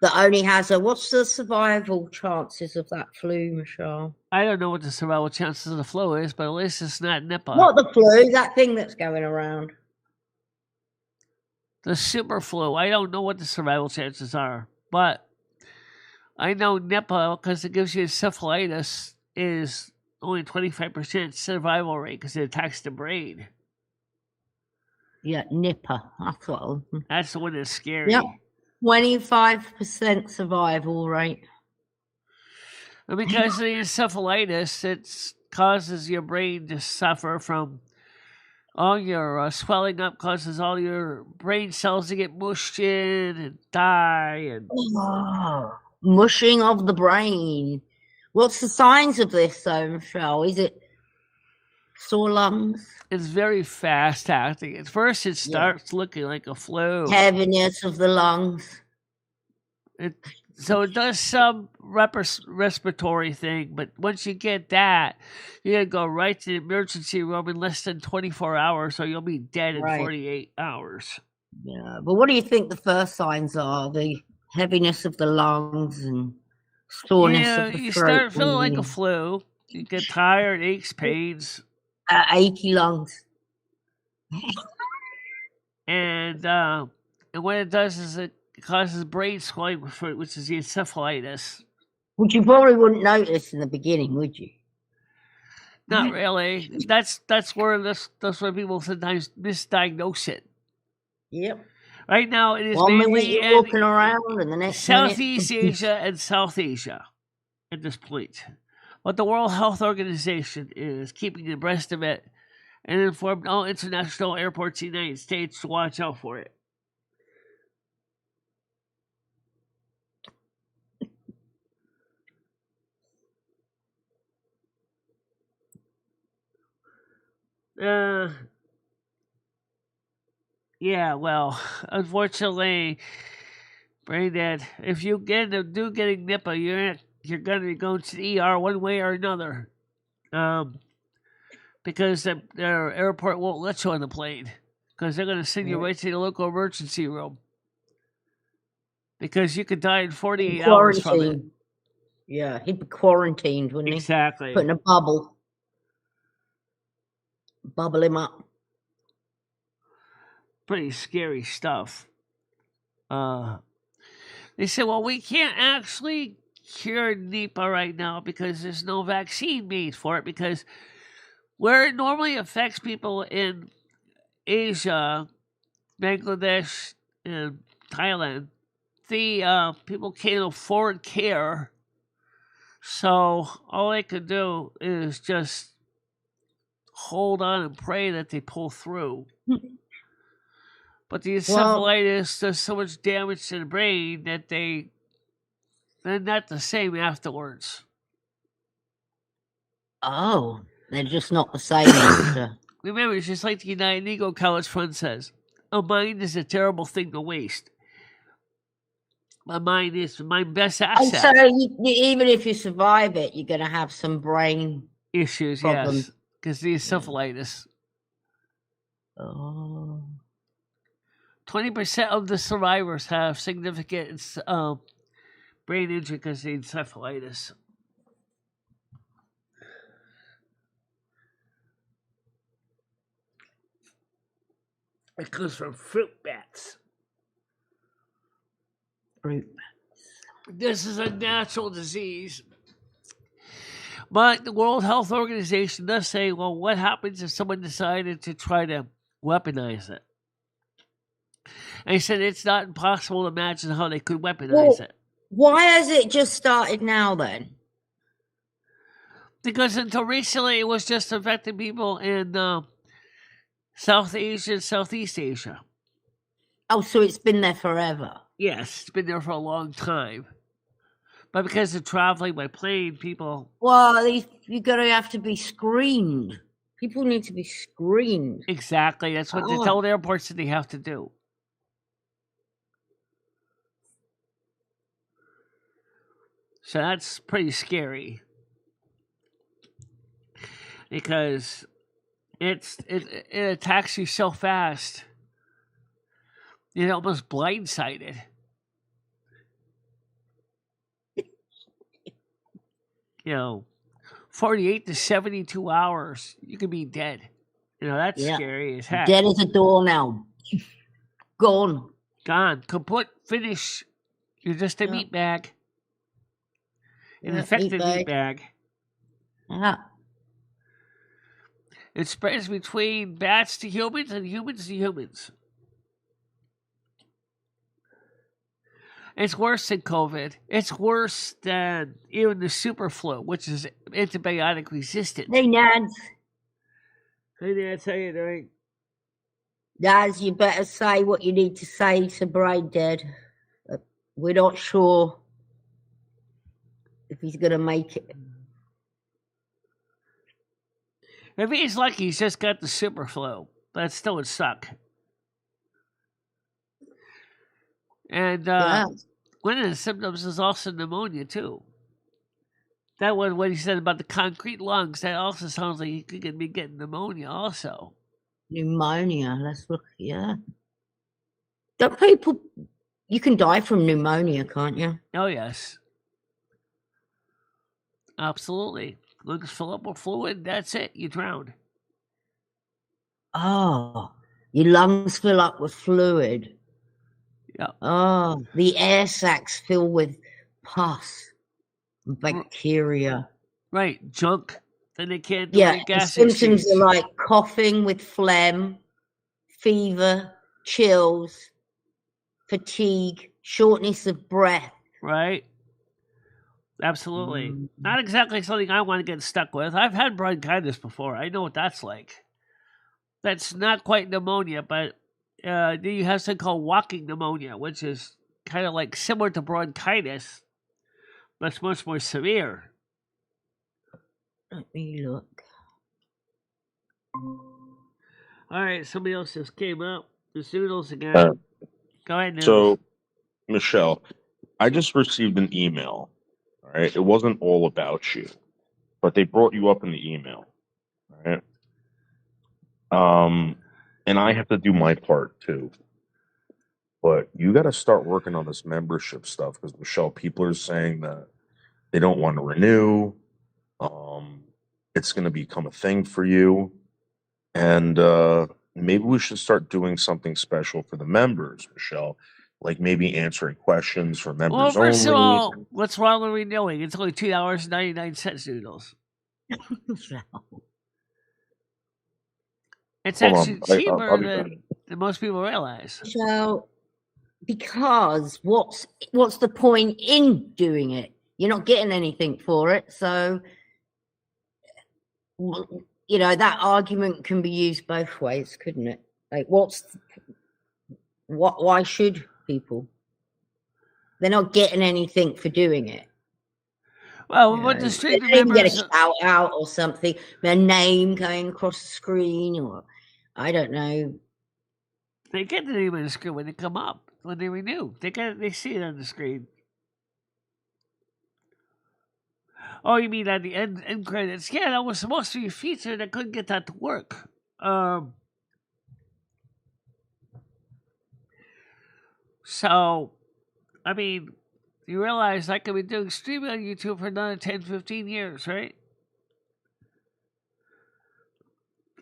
That only has what's the survival chances of that flu, Michele? I don't know what the survival chances of the flu is, but at least it's not Nipah. Not the flu, that thing that's going around. the super flu. I don't know what the survival chances are, but I know Nipah, because it gives you encephalitis, is only 25% survival rate because it attacks the brain. Yeah, Nipah. That's what. That's the one that's scary. Yep. 25% survival rate. And because of the encephalitis, it causes your brain to suffer from all your swelling up, causes all your brain cells to get mushed in and die. And mushing of the brain. What's the signs of this, though, Michelle? Is it sore lungs? It's very fast acting. At first, it starts looking like a flu. Heaviness of the lungs. So it does some respiratory thing, but once you get that, you're going to go right to the emergency room in less than 24 hours, or you'll be dead in 48 hours. Yeah, but what do you think the first signs are? The heaviness of the lungs and soreness of the throat? You start feeling like a flu. You get tired, aches, pains. Achy lungs. And what it does is it causes brain swelling, which is the encephalitis. Which you probably wouldn't notice in the beginning, would you? Not really. That's where people sometimes misdiagnose it. Yep. Right now, it is One minute mainly you're walking around, and the next Southeast minute... Asia and South Asia at this point. But the World Health Organization is keeping abreast of it and informed all international airports in the United States to watch out for it. Yeah, well, unfortunately, Braindead, if you getting Nipah, you're going to be going to the ER one way or another. Because their airport won't let you on the plane. Because they're going to send you right to the local emergency room. Because you could die in 48 hours from it. Yeah, he'd be quarantined, wouldn't he? Exactly. Put in a bubble. Bubble him up. Pretty scary stuff. They said, well, we can't actually cure Nipah right now because there's no vaccine made for it, because where it normally affects people in Asia, Bangladesh, and Thailand, the people can't afford care. So all they could do is just hold on and pray that they pull through. But the encephalitis does so much damage to the brain that they're not the same afterwards. Oh, they're just not the same after. Remember, it's just like the United Negro College Fund says, a mind is a terrible thing to waste. My mind is my best asset. So even if you survive it, you're going to have some brain issues, problems. Yes, because the encephalitis. Oh. 20% of the survivors have significant brain injury because of the encephalitis. It comes from fruit bats. Fruit bats. This is a natural disease. But the World Health Organization does say, well, what happens if someone decided to try to weaponize it? And he said it's not impossible to imagine how they could weaponize it. Why has it just started now then? Because until recently it was just affecting people in South Asia and Southeast Asia. Oh, so it's been there forever? Yes, it's been there for a long time. But because of traveling by plane, people... Well, you're going to have to be screened. People need to be screened. Exactly. That's what they tell airports that they have to do. So that's pretty scary. Because it attacks you so fast. You're almost blindsided. You know, 48 to 72 hours, you could be dead. You know, that's scary as heck. Dead as a door now. Gone. Gone. Kaput. Finish. You're just a meat bag. An infected meat bag. Yeah. It spreads between bats to humans and humans to humans. It's worse than COVID. It's worse than even the super flu, which is antibiotic resistant. Hey, Nads. Hey, Nads, how you doing? Nads, you better say what you need to say to Brain Dead. We're not sure if he's going to make it. If he's lucky, he's just got the super flu. That still would suck. And one of the symptoms is also pneumonia, too. That one, what he said about the concrete lungs, that also sounds like he could be getting pneumonia also. Pneumonia, let's look, yeah. Don't people, you can die from pneumonia, can't you? Oh, yes. Absolutely. Lungs fill up with fluid, that's it, you drown. Oh, your lungs fill up with fluid. Yeah. Oh, the air sacs fill with pus, bacteria. Right, junk. Then they can't do Yeah, gas symptoms exchange. are like coughing with phlegm, fever, chills, fatigue, shortness of breath. Right? Absolutely. Not exactly something I want to get stuck with. I've had bronchitis before. I know what that's like. That's not quite pneumonia, but you have something called walking pneumonia, which is kind of like similar to bronchitis, but it's much more severe. Let me look. All right, somebody else just came up. The Zoodles again. Go ahead, Noodles. So, Michelle, I just received an email. All right, it wasn't all about you, but they brought you up in the email. All right. And I have to do my part too. But you got to start working on this membership stuff because Michelle, people are saying that they don't want to renew. It's going to become a thing for you, and maybe we should start doing something special for the members, Michelle. Like maybe answering questions for members Well, first only. of all, what's wrong with renewing? It's only $2.99, Noodles. It's Hold actually on. cheaper I'll be back. than most people realize. So, because what's the point in doing it? You're not getting anything for it. So, you know, that argument can be used both ways, couldn't it? Like, why should people? They're not getting anything for doing it. Well, what the streaming they didn't get a members... shout out or something, their name going across the screen, or I don't know. They get the name on the screen when they come up, when they renew. They see it on the screen. Oh, you mean at the end credits? Yeah, that was supposed to be featured. I couldn't get that to work. So, I mean, you realize I could be doing streaming on YouTube for another 10, 15 years, right?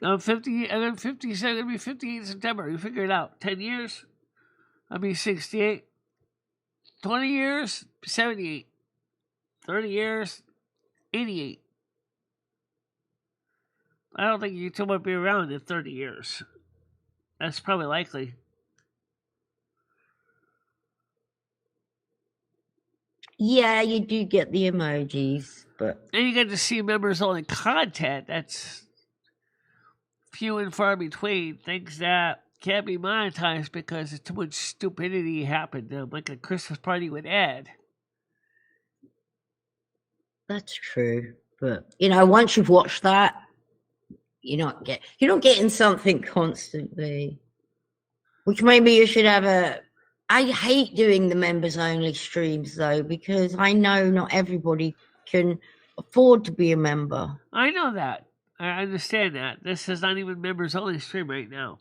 I'm 50, and I'm 57, I'm going to be 58 in September. You figure it out. 10 years, I'll be 68. 20 years, 78. 30 years, 88. I don't think YouTube will be around in 30 years. That's probably likely. Yeah, you do get the emojis, but... And you get to see members-only content. That's few and far between. Things that can't be monetized because too much stupidity happened. Like a Christmas party with Ed. That's true. But, you know, once you've watched that, you're not getting something constantly. Which maybe you should have I hate doing the members only streams though, because I know not everybody can afford to be a member. I know that. I understand that. This is not even members only stream right now.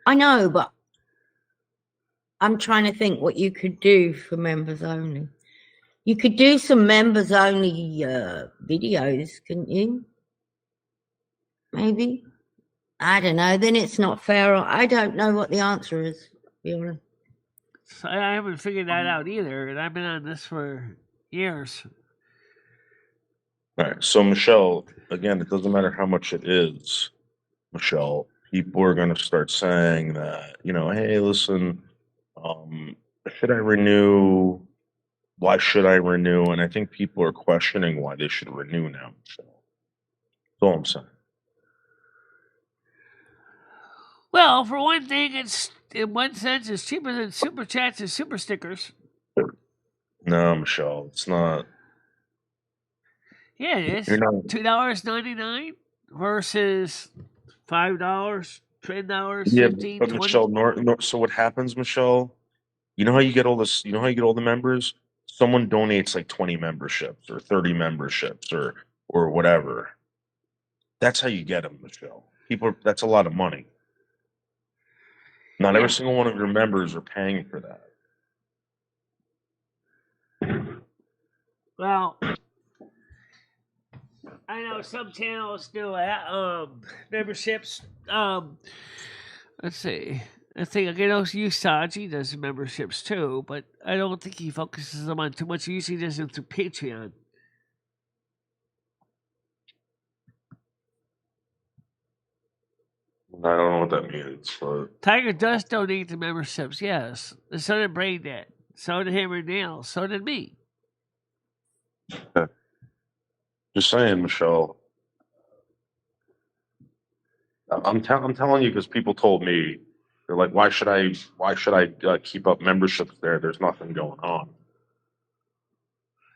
I know, but I'm trying to think what you could do for members only. You could do some members only videos, couldn't you? Maybe. I don't know. Then it's not fair. I don't know what the answer is. be honest. So I haven't figured that out either, and I've been on this for years. All right. So, Michelle, again, it doesn't matter how much it is, Michelle. People are going to start saying that, hey, listen, should I renew? Why should I renew? And I think people are questioning why they should renew now, Michelle. That's all I'm saying. Well, for one thing, it's in one sense it's cheaper than super chats and super stickers. No, Michelle, it's not. Yeah, it is. You're not. $2.99 versus $5, $10, Yeah, $15, but $20. Michelle, so what happens, Michelle? You know how you get all this? You know how you get all the members? Someone donates like 20 memberships or 30 memberships or whatever. That's how you get them, Michelle. That's a lot of money. Not every single one of your members are paying for that. Well, I know some channels do memberships. Let's see. I think Usagi does memberships too, but I don't think he focuses them on too much. He usually does them through Patreon. I don't know what that means, but Tiger does donate to memberships, yes. And so did Braindead. So did Hammer Nail. So did me. just saying, Michelle. I'm telling you because people told me they're like, why should I keep up memberships there? There's nothing going on.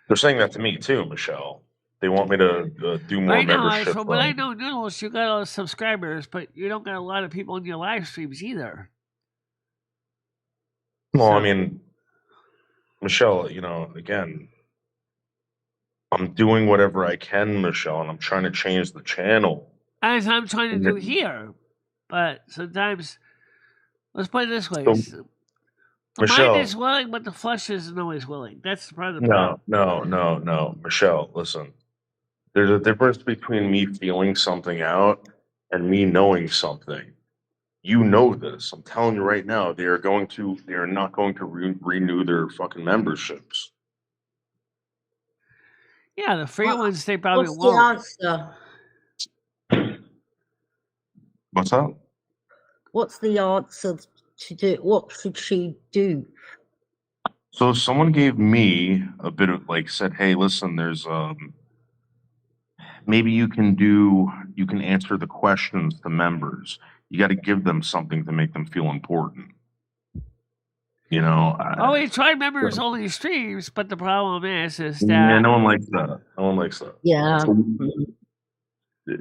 They're saying that to me too, Michelle. They want me to do more memberships. From what I know, Noodles, you got a lot of subscribers, but you don't got a lot of people in your live streams either. Well, I mean, Michelle, again, I'm doing whatever I can, Michelle, and I'm trying to change the channel. As I'm trying to do here. But sometimes, let's put it this way. The Michelle, mind is willing, but the flesh isn't always willing. That's part of the problem. No. Michelle, listen. There's a difference between me feeling something out and me knowing something. You know this. I'm telling you right now. They are not going to renew their fucking memberships. Yeah, the free ones, they probably won't. What's the answer? What's that? What's the answer to do? What should she do? So someone gave me a bit of said, hey, listen, there's maybe you can answer the questions to members. You got to give them something to make them feel important. We tried members only streams, but the problem is that no one likes that. No one likes that. Yeah. So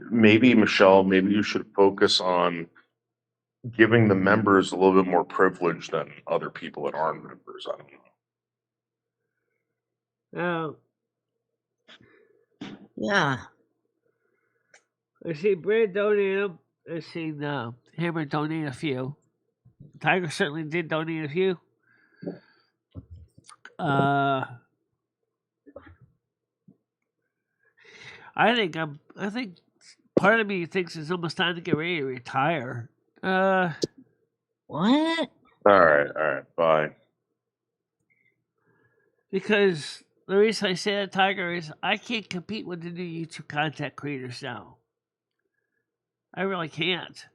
maybe Michelle, you should focus on giving the members a little bit more privilege than other people that aren't members. I don't know. Yeah. I see Brad donate them. I seen Hammer donate a few. Tiger certainly did donate a few. I think part of me thinks it's almost time to get ready to retire. What? All right, bye. Because the reason I say that, Tiger, is I can't compete with the new YouTube content creators now. I really can't.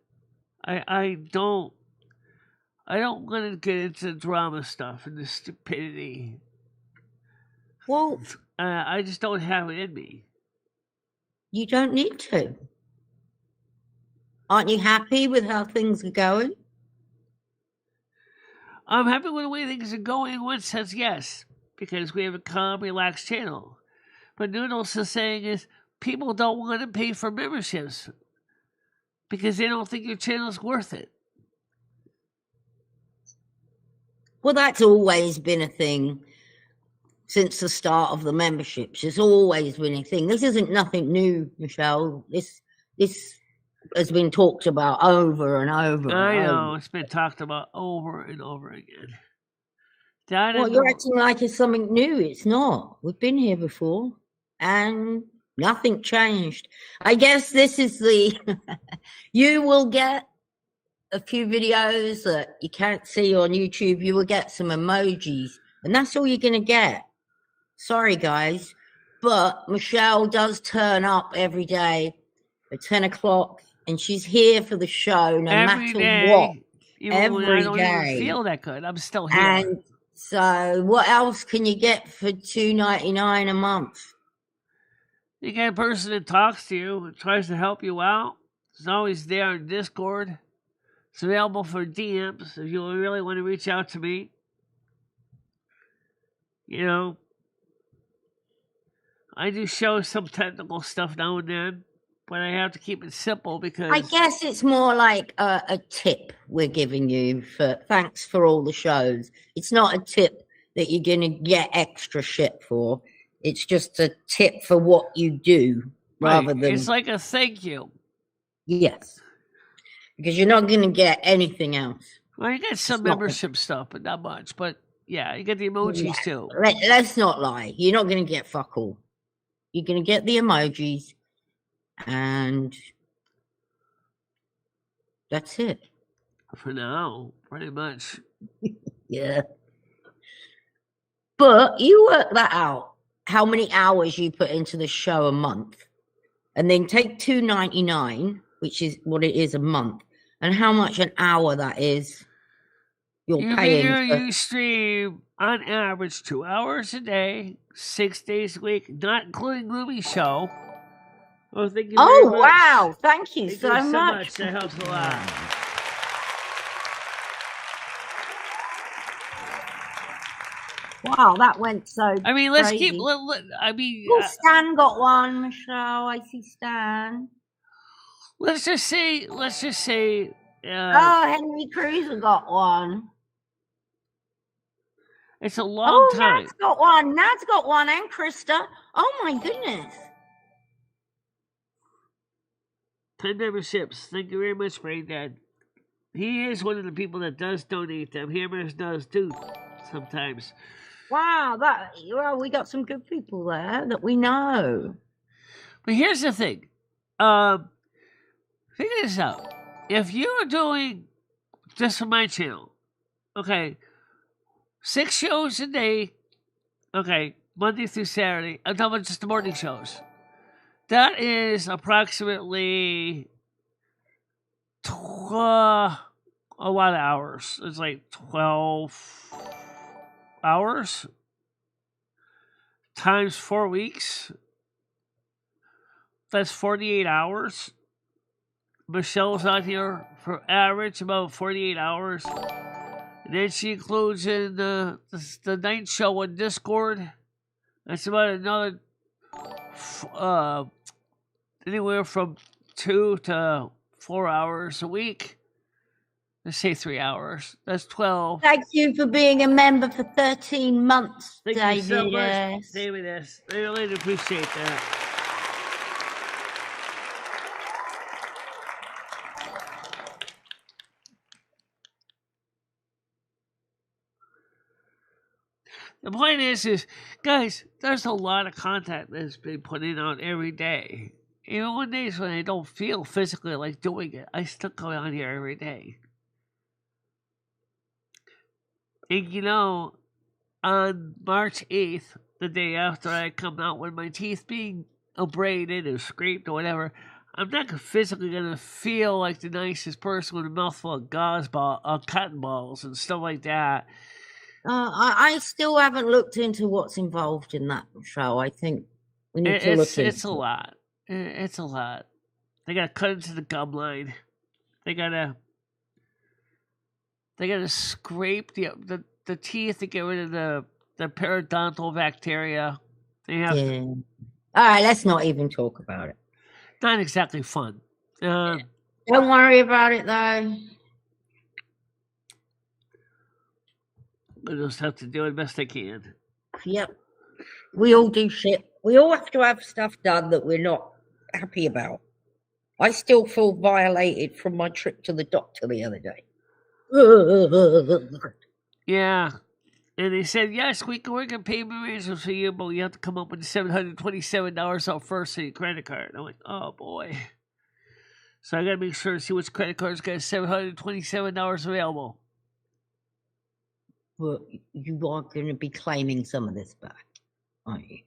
I don't want to get into drama stuff and the stupidity. Well, I just don't have it in me. You don't need to. Aren't you happy with how things are going? I'm happy with the way things are going in one sense, yes, because we have a calm, relaxed channel. But Noodles is saying is people don't want to pay for memberships because they don't think your channel's worth it. Well, that's always been a thing since the start of the memberships. It's always been a thing. This isn't nothing new, Michelle. This has been talked about over and over. I know. It's been talked about over and over again. Well, you're acting like it's something new. It's not. We've been here before and nothing changed. I guess this is you will get a few videos that you can't see on YouTube, you will get some emojis, and that's all you're going to get. Sorry, guys. But Michele does turn up every day at 10 o'clock, and she's here for the show no every matter day, what. even when I Every don't day. even feel that good, I'm still here. And so what else can you get for $2.99 a month? You get a person that talks to you and tries to help you out. It's always there on Discord. It's available for DMs if you really want to reach out to me. You know, I do show some technical stuff now and then, but I have to keep it simple because I guess it's more like a tip we're giving you for thanks for all the shows. It's not a tip that you're going to get extra shit for. It's just a tip for what you do rather than... It's like a thank you. Yes. Because you're not going to get anything else. Well, you get some membership stuff, but not much. But yeah, you get the emojis too. Let's not lie. You're not going to get fuck all. You're going to get the emojis, and that's it. For now, pretty much. Yeah. But you work that out, how many hours you put into the show a month, and then take $2.99, which is what it is a month, and how much an hour that is. You're paying. You stream on average 2 hours a day, 6 days a week, not including movie show. Oh, thank you very much. Wow! Thank you Thank so you much. That helps a lot. Wow, that went so. I mean, let's crazy. keep. I mean, Stan got one, Michele. I see Stan. Let's just say. Henry Cruiser got one. It's a long time. Nat's got one. Nat's got one, and Krista. Oh my goodness. 10 memberships. Thank you very much, Brain Dad. He is one of the people that does donate them. Hammers does too, sometimes. Wow, we got some good people there that we know. But here's the thing. Figure this out. If you're doing just for my channel, okay, 6 shows a day, okay, Monday through Saturday. I'm talking about just the morning shows. That is approximately a lot of hours. It's like 12 hours times 4 weeks. That's 48 hours. Michelle's out here for average about 48 hours. And then she includes in the night show on Discord. That's about another anywhere from 2 to 4 hours a week. Let's say 3 hours. That's 12. Thank you for being a member for 13 months, Thank David. you so much, David S. I really appreciate that. The point is, guys, there's a lot of content that's been put in on every day. Even on days when I don't feel physically like doing it, I still come on here every day. And you know, on March 8th, the day after I come out with my teeth being abraded or scraped or whatever, I'm not physically going to feel like the nicest person with a mouthful of cotton balls and stuff like that. I still haven't looked into what's involved in that show. I think we need to look into it. It's a lot. It's a lot. They got to cut into the gum line. They got to scrape the teeth to get rid of the periodontal bacteria. They have All right, let's not even talk about it. Not exactly fun. Don't worry about it, though. I just have to do the best I can. Yep. We all do shit. We all have to have stuff done that we're not happy about. I still feel violated from my trip to the doctor the other day. Yeah. And they said, yes, we can pay arrangements for you, but we have to come up with $727 out first for your credit card. I'm like, oh, boy. So I got to make sure to see which credit cards got $727 available. But you are going to be claiming some of this back, aren't you?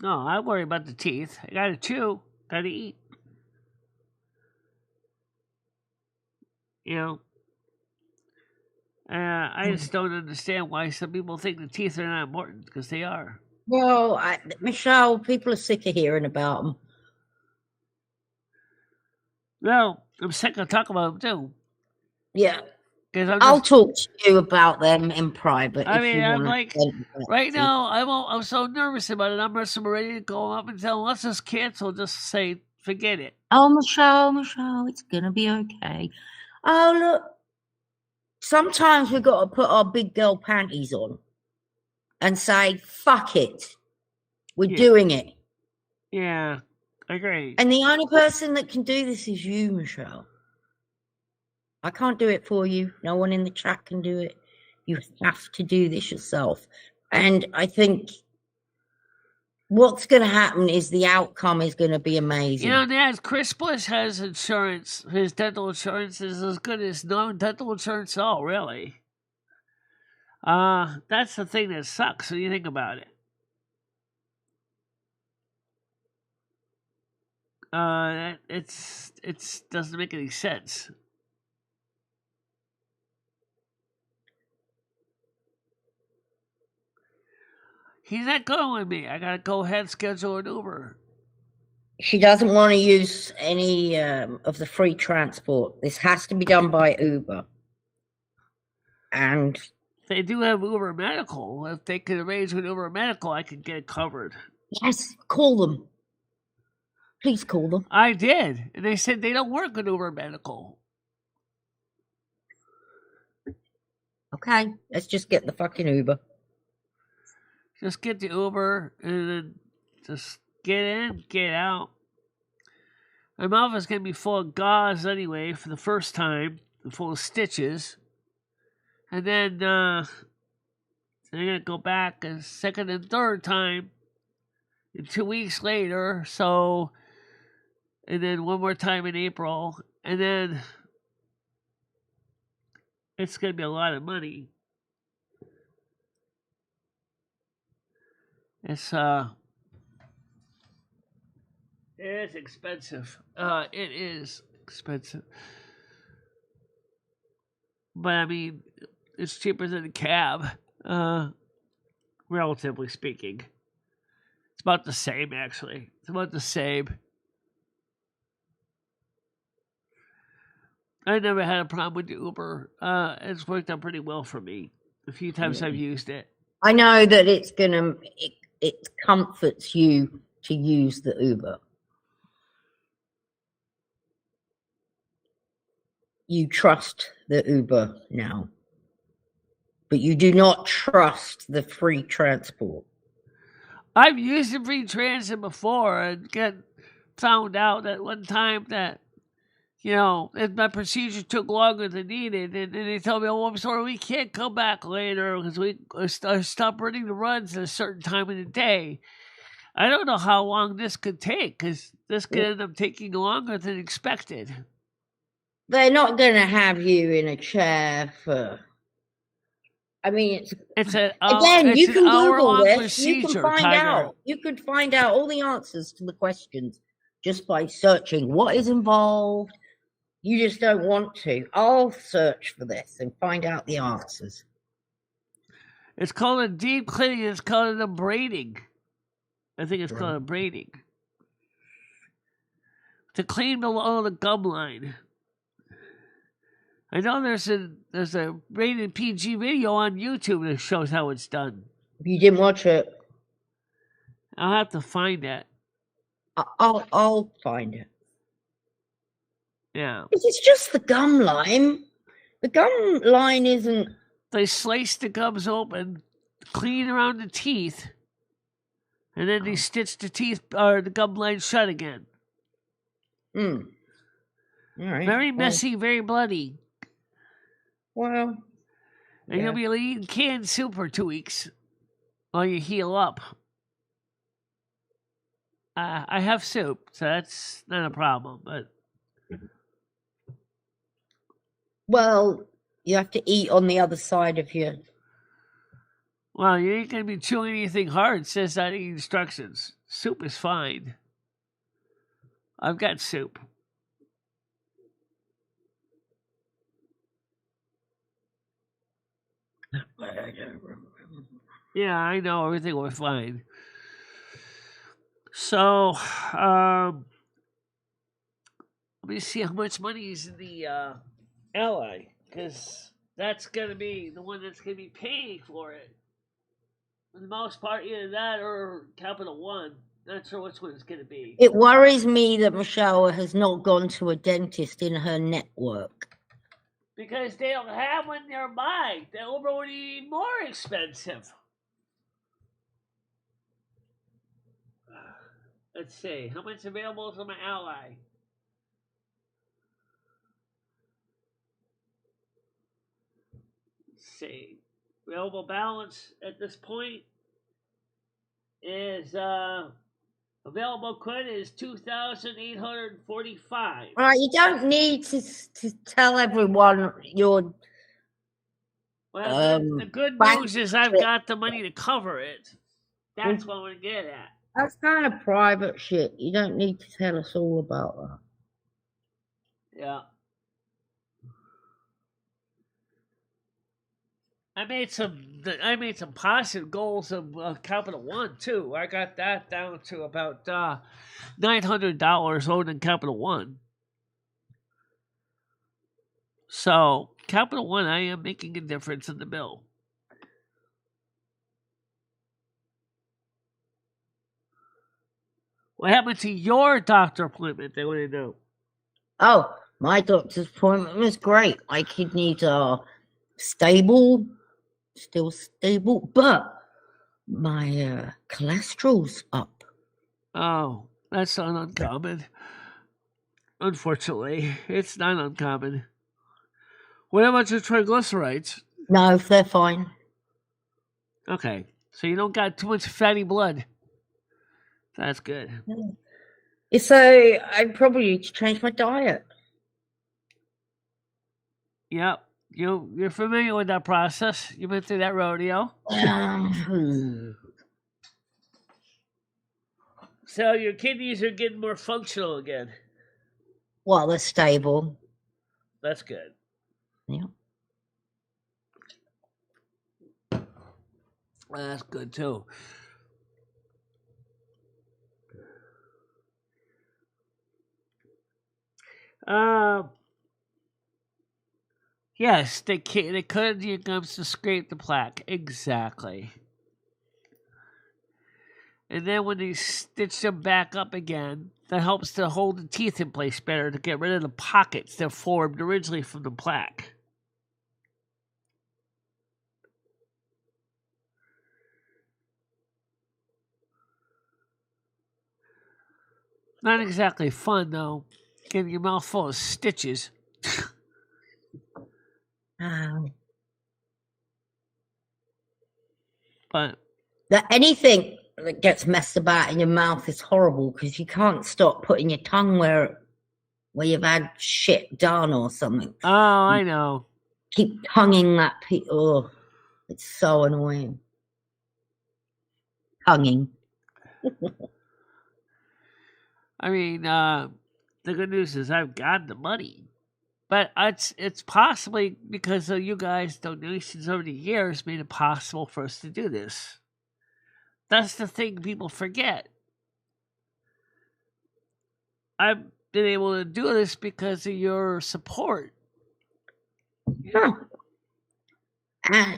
No, I worry about the teeth. I got to chew. Got to eat. You know? I just don't understand why some people think the teeth are not important, because they are. Well, Michelle, people are sick of hearing about them. No, I'm sick of talking about them too. Yeah. Because I'll talk to you about them in private. I if mean, you I'm wanna like, right now, I'm so nervous about it. I'm ready to go up and tell them, let's just cancel, just say, forget it. Oh, Michelle, it's going to be okay. Oh, look. Sometimes we've got to put our big girl panties on and say, fuck it. We're doing it. Yeah, I agree. And the only person that can do this is you, Michelle. I can't do it for you. No one in the chat can do it. You have to do this yourself. And I think what's going to happen is the outcome is going to be amazing. You know, Dad, Chris Bush has insurance. His dental insurance is as good as no dental insurance at all, really. That's the thing that sucks when you think about it. It's doesn't make any sense. He's not going with me. I gotta go ahead and schedule an Uber. She doesn't want to use any of the free transport. This has to be done by Uber. And they do have Uber Medical. If they could arrange with Uber Medical, I could get it covered. Yes, call them. Please call them. I did. And they said they don't work with Uber Medical. Okay, let's just get the fucking Uber. Just get the Uber and then just get in, get out. My mouth is going to be full of gauze anyway for the first time, full of stitches. And then I'm going to go back a second and third time 2 weeks later. So, and then one more time in April. And then it's going to be a lot of money. It is expensive. It is expensive. But I mean, it's cheaper than a cab, relatively speaking. It's about the same, actually. It's about the same. I never had a problem with the Uber. It's worked out pretty well for me. A few times I've used it. I know that it's gonna. It comforts you to use the Uber. You trust the Uber now, but you do not trust the free transport. I've used the free transit before and found out that one time that, you know, if my procedure took longer than needed, and they told me, oh, I'm sorry, we can't come back later because we stop running the runs at a certain time of the day. I don't know how long this could take, because this could end up taking longer than expected. They're not going to have you in a chair for. I mean, it's you can Google this. Procedure, you can find out. You could find out all the answers to the questions just by searching what is involved. You just don't want to. I'll search for this and find out the answers. It's called a deep cleaning. It's called a braiding. I think it's called a braiding. To clean below the gum line. I know there's a rated PG video on YouTube that shows how it's done. If you didn't watch it, I'll have to find it. I'll find it. Yeah. It's just the gum line. The gum line isn't. They slice the gums open, clean around the teeth, and then they stitch the teeth or the gum line shut again. All right. Very messy, very bloody. Well, and you'll be eating canned soup for 2 weeks. while you heal up. I have soup, so that's not a problem. But Well, you have to eat on the other side of your. well, you ain't gonna be chewing anything hard. It says that in instructions. Soup is fine. I've got soup. Yeah, I know everything was fine. So, let me see how much money is in the ally, because that's gonna be the one that's gonna be paying for it. For the most part, either that or Capital One. Not sure which one it's gonna be. It worries me that Michelle has not gone to a dentist in her network. Because they don't have one nearby. They're already more expensive. Let's see. How much available is on my ally? Let's see. Available balance at this point is available credit is 2,845. Right, you don't need to tell everyone your. Well, the good news is I've got the money to cover it. That's what I want to get at. That's kind of private shit. You don't need to tell us all about that. Yeah. I made some positive goals of Capital One too. I got that down to about $900 owed in Capital One. So Capital One, I am making a difference in the bill. What happened to your doctor appointment? They want to know. Oh, my doctor's appointment was great. My kidneys are stable, still stable, but my cholesterol's up. Oh, that's not uncommon. Unfortunately, it's not uncommon. What about your triglycerides? No, they're fine. Okay, so you don't got too much fatty blood. That's good. So I probably need to change my diet. Yep, you're familiar with that process. You've been through that rodeo. So your kidneys are getting more functional again. Well, they're stable. That's good. Yeah. Well, that's good too. Yes, they could use to scrape the plaque. Exactly. And then when they stitch them back up again, that helps to hold the teeth in place better to get rid of the pockets that formed originally from the plaque. Not exactly fun, though, getting your mouth full of stitches. But anything that gets messed about in your mouth is horrible because you can't stop putting your tongue where you've had shit done or something. Oh, I know. Keep tonguing that oh, it's so annoying. Tonguing. I mean, the good news is I've got the money. But it's possibly because of you guys' donations over the years made it possible for us to do this. That's the thing people forget. I've been able to do this because of your support. Huh.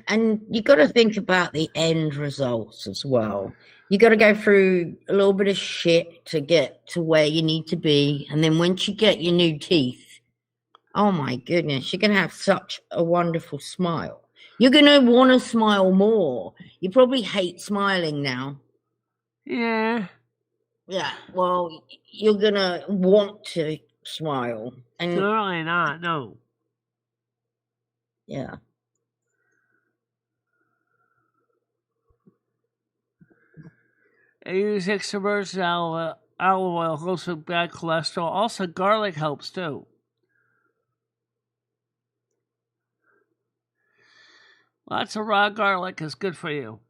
And you got to think about the end results as well. You got to go through a little bit of shit to get to where you need to be. And then once you get your new teeth, oh my goodness, you're going to have such a wonderful smile. You're going to want to smile more. You probably hate smiling now. Yeah. Yeah, well, you're going to want to smile. And really not, no. Yeah. I use extra virgin olive oil, helps with bad cholesterol. Also, garlic helps too. Lots of raw garlic is good for you.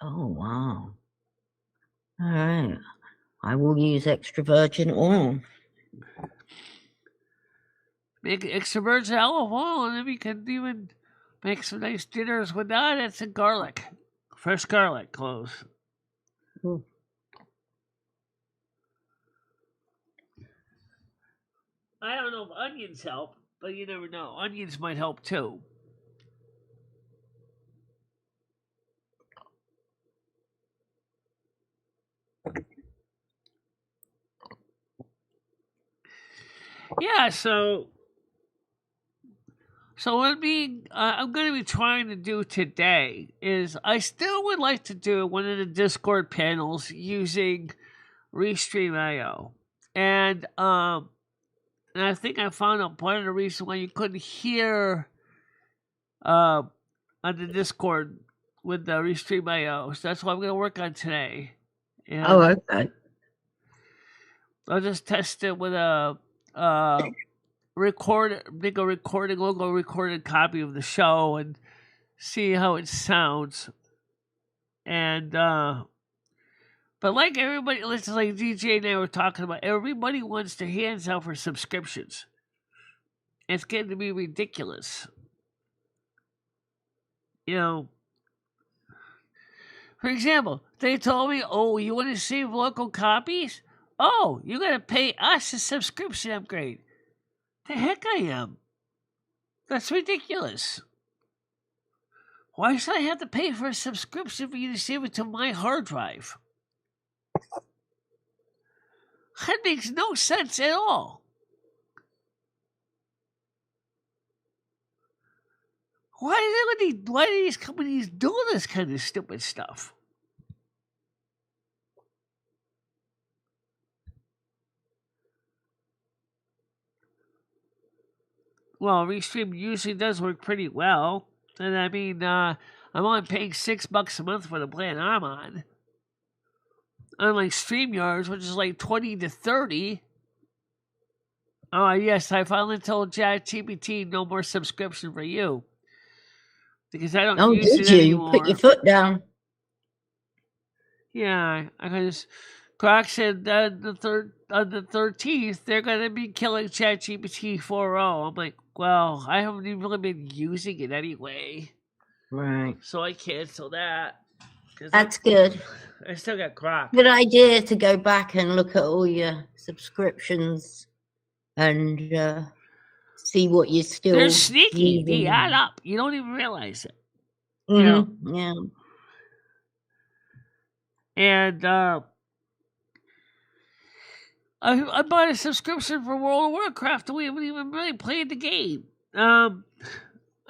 Oh, wow. All right. I will use extra virgin oil. Make extra virgin olive oil, and then you can even make some nice dinners with that. It's a garlic. Fresh garlic cloves. Ooh. I don't know if onions help, but you never know. Onions might help too. Yeah, so what I'm going to be trying to do today is I still would like to do one of the Discord panels using Restream.io. And I think I found out part of the reason why you couldn't hear on the Discord with the Restream.io. So that's what I'm going to work on today. And Oh, okay. I'll just test it with a make a recorded copy of the show and see how it sounds. And but like everybody, it's like DJ and I were talking about, everybody wants their hands out for subscriptions. It's getting to be ridiculous. You know, for example, they told me, "Oh, you want to save local copies? Oh, you got to pay us a subscription upgrade." The heck I am. That's ridiculous. Why should I have to pay for a subscription for you to save it to my hard drive? That makes no sense at all. Why do these companies do this kind of stupid stuff? Well, Restream usually does work pretty well. And I mean, I'm only paying $6 a month for the plan I'm on. Unlike StreamYards, which is like 20 to 30. Oh, yes, I finally told ChatGPT no more subscription for you. Because I don't use it anymore. Put your foot down. Yeah, because Grock said on the 13th, they're going to be killing ChatGPT 4.0. I'm like, well, I haven't even really been using it anyway. Right. So I cancel that. That's good. I still got Grock. Good idea to go back and look at all your subscriptions and see what you're still. They're sneaky. using. They add up. You don't even realize it. Mm-hmm. Yeah. And I bought a subscription for World of Warcraft, and we haven't even really played the game. I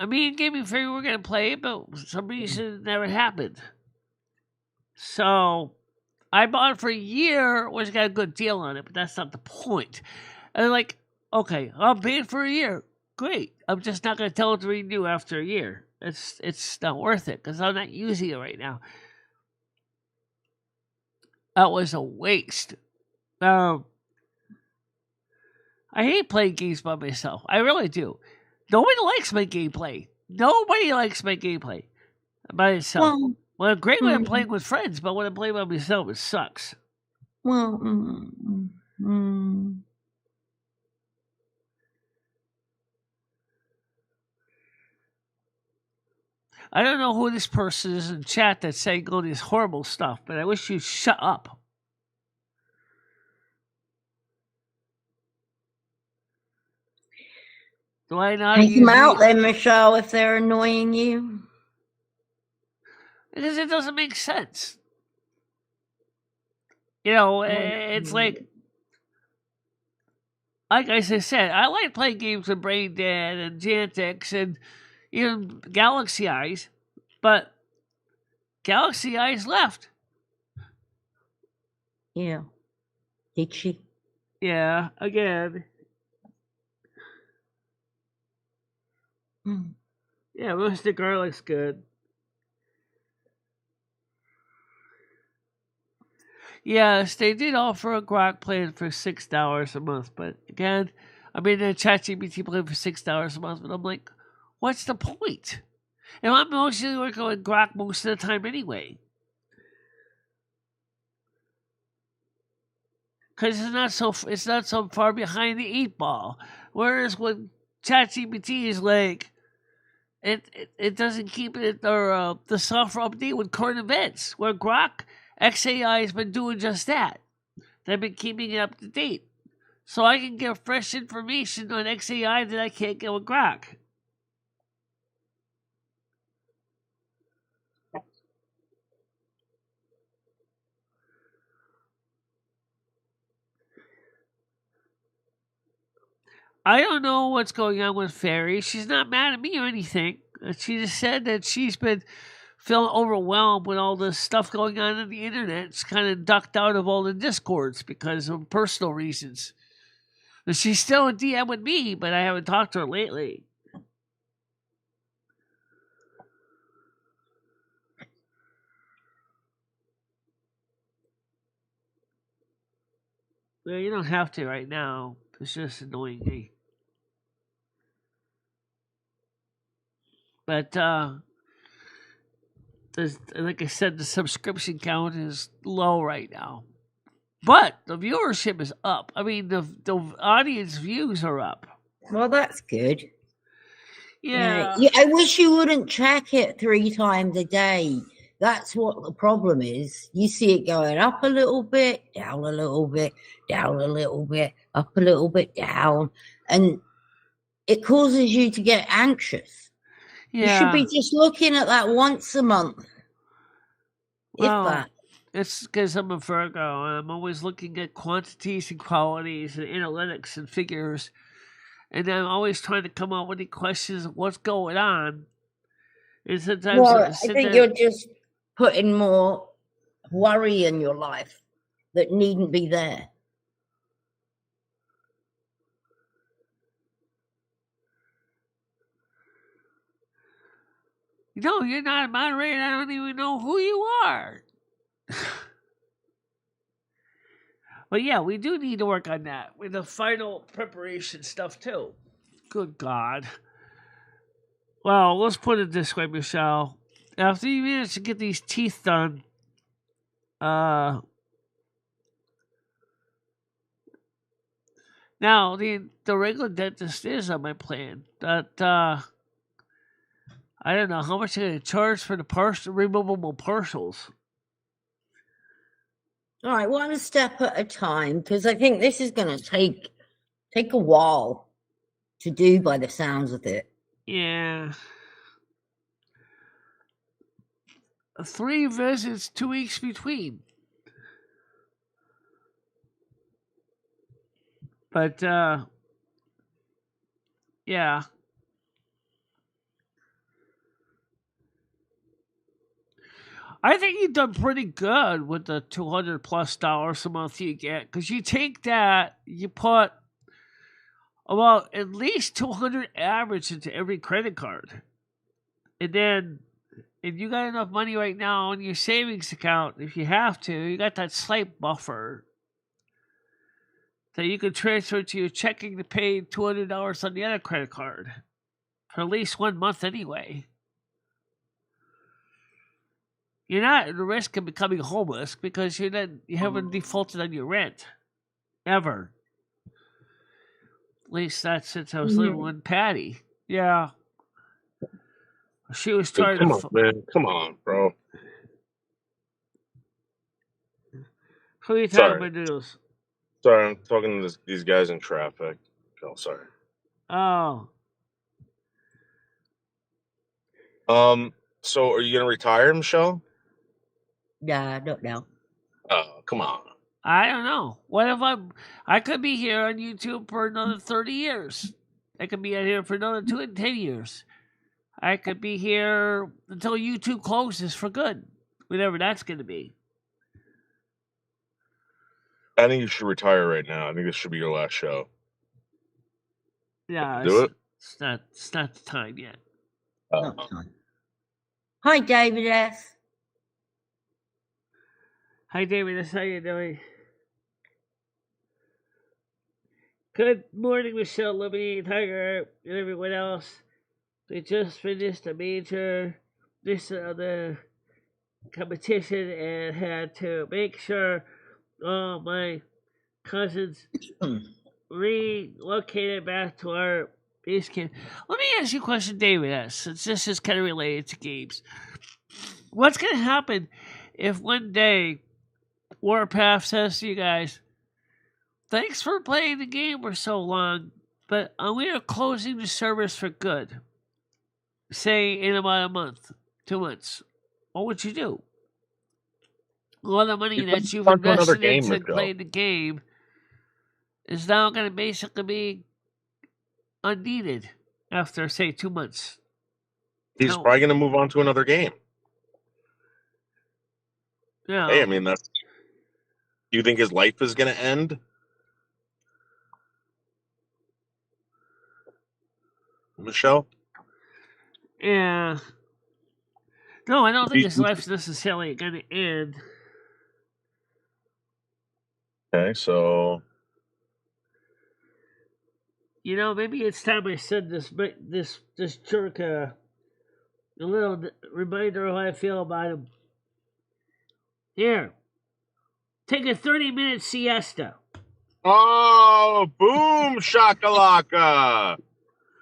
mean, gave me figured we were going to play it, but for some reason it never happened. So I bought it for a year, which got a good deal on it, but that's not the point. And like, okay, I'll pay it for a year. Great. I'm just not going to tell it to renew after a year. It's not worth it because I'm not using it right now. That was a waste. I hate playing games by myself. I really do. Nobody likes my gameplay. Nobody likes my gameplay by itself. Well, great when I'm playing with friends, but when I'm playing by myself, it sucks. Well, I don't know who this person is in chat that's saying all this horrible stuff, but I wish you'd shut up. Do I not take use them out then, Michelle, if they're annoying you? Because it doesn't make sense. You know, it's like as I said, I like playing games with Brain Dead and Jantix and even Galaxy Eyes, but Galaxy Eyes left. Yeah. Did she? Yeah, again. Yeah, roasted garlic's good. Yes, they did offer a Grock plan for $6 a month, but again, I mean the ChatGPT plan for $6 a month, but I'm like, what's the point? And I'm mostly working with Grock most of the time anyway. Because it's not so far behind the 8 ball. Whereas when ChatGPT is like, it doesn't keep it or the software update with current events. Where Grock XAI has been doing just that. They've been keeping it up to date, so I can get fresh information on XAI that I can't get with Grock. I don't know what's going on with Fairy. She's not mad at me or anything. She just said that she's been feeling overwhelmed with all this stuff going on the internet. It's kind of ducked out of all the discords because of personal reasons. And she's still in DM with me, but I haven't talked to her lately. Well, you don't have to right now. It's just annoying me. But like I said, the subscription count is low right now. But the viewership is up. I mean, the audience views are up. Well, that's good. Yeah. I wish you wouldn't check it 3 times a day. That's what the problem is. You see it going up a little bit, down a little bit, down a little bit, up a little bit, down. And it causes you to get anxious. Yeah. You should be just looking at that once a month. Well, if that. It's because I'm a Virgo, and I'm always looking at quantities and qualities and analytics and figures. And I'm always trying to come up with the questions of what's going on. And sometimes I think you're just putting more worry in your life that needn't be there. No, you're not a moderator. I don't even know who you are. But yeah, we do need to work on that with the final preparation stuff too. Good God. Well, let's put it this way, Michelle. After you manage to get these teeth done, now the regular dentist is on my plan. But I don't know how much I'm going to charge for the removable partials. All right, one step at a time, because I think this is going to take a while to do by the sounds of it. Yeah. 3 visits, 2 weeks between. But, yeah. I think you've done pretty good with the $200+ a month you get, because you take that, you put about at least 200 average into every credit card, and then if you got enough money right now in your savings account, if you have to, you got that slight buffer that you can transfer to your checking to pay $200 on the other credit card for at least 1 month anyway. You're not at the risk of becoming homeless because you haven't defaulted on your rent. Ever. At least that's since I was living with Patty. Yeah. She was trying Come on, man. Come on, bro. Who are you talking about, Noodles? Sorry, I'm talking to these guys in traffic. Oh, sorry. Oh. So are you going to retire, Michelle? Yeah, I don't know. Oh, come on. I don't know. What if I could be here on YouTube for another 30 years. I could be out here for another 10 years. I could be here until YouTube closes for good. Whatever that's going to be. I think you should retire right now. I think this should be your last show. Yeah. Do it? It's not the time yet. Not time. Hi, David S. Hi, David. How you doing? Good morning, Michelle, Libby, Tiger, and everyone else. We just finished a major the competition and had to make sure all my cousins relocated back to our base camp. Let me ask you a question, David S., since this is kind of related to games. What's going to happen if one day Warpath says to you guys, thanks for playing the game for so long, but we are closing the servers for good. Say in about a month, 2 months. What would you do? All the money that you've invested into playing the game is now going to basically be unneeded after, say, 2 months. He's probably going to move on to another game. Yeah. Hey, I mean, that's. Do you think his life is going to end? Michelle? Yeah. No, I don't think his life's necessarily going to end. Okay, so. You know, maybe it's time I send this jerk a little reminder of how I feel about him. Here, take a 30-minute siesta. Oh, boom shakalaka!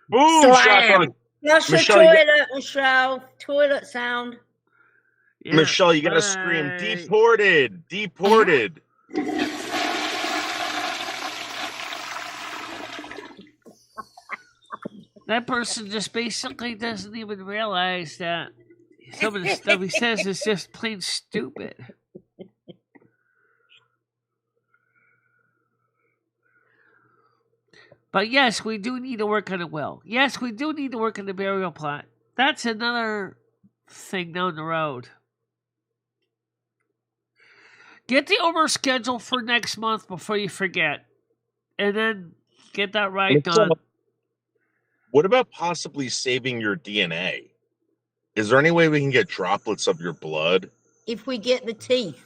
Boom shakalaka! Flush the toilet, Michelle. Toilet sound. Yeah, Michelle, you gotta scream, deported, deported. That person just basically doesn't even realize that some of the stuff he says is just plain stupid. But yes, we do need to work on it well. Yes, we do need to work on the burial plot. That's another thing down the road. Get the overschedule for next month before you forget. And then get that right done. What about possibly saving your DNA? Is there any way we can get droplets of your blood? If we get the teeth.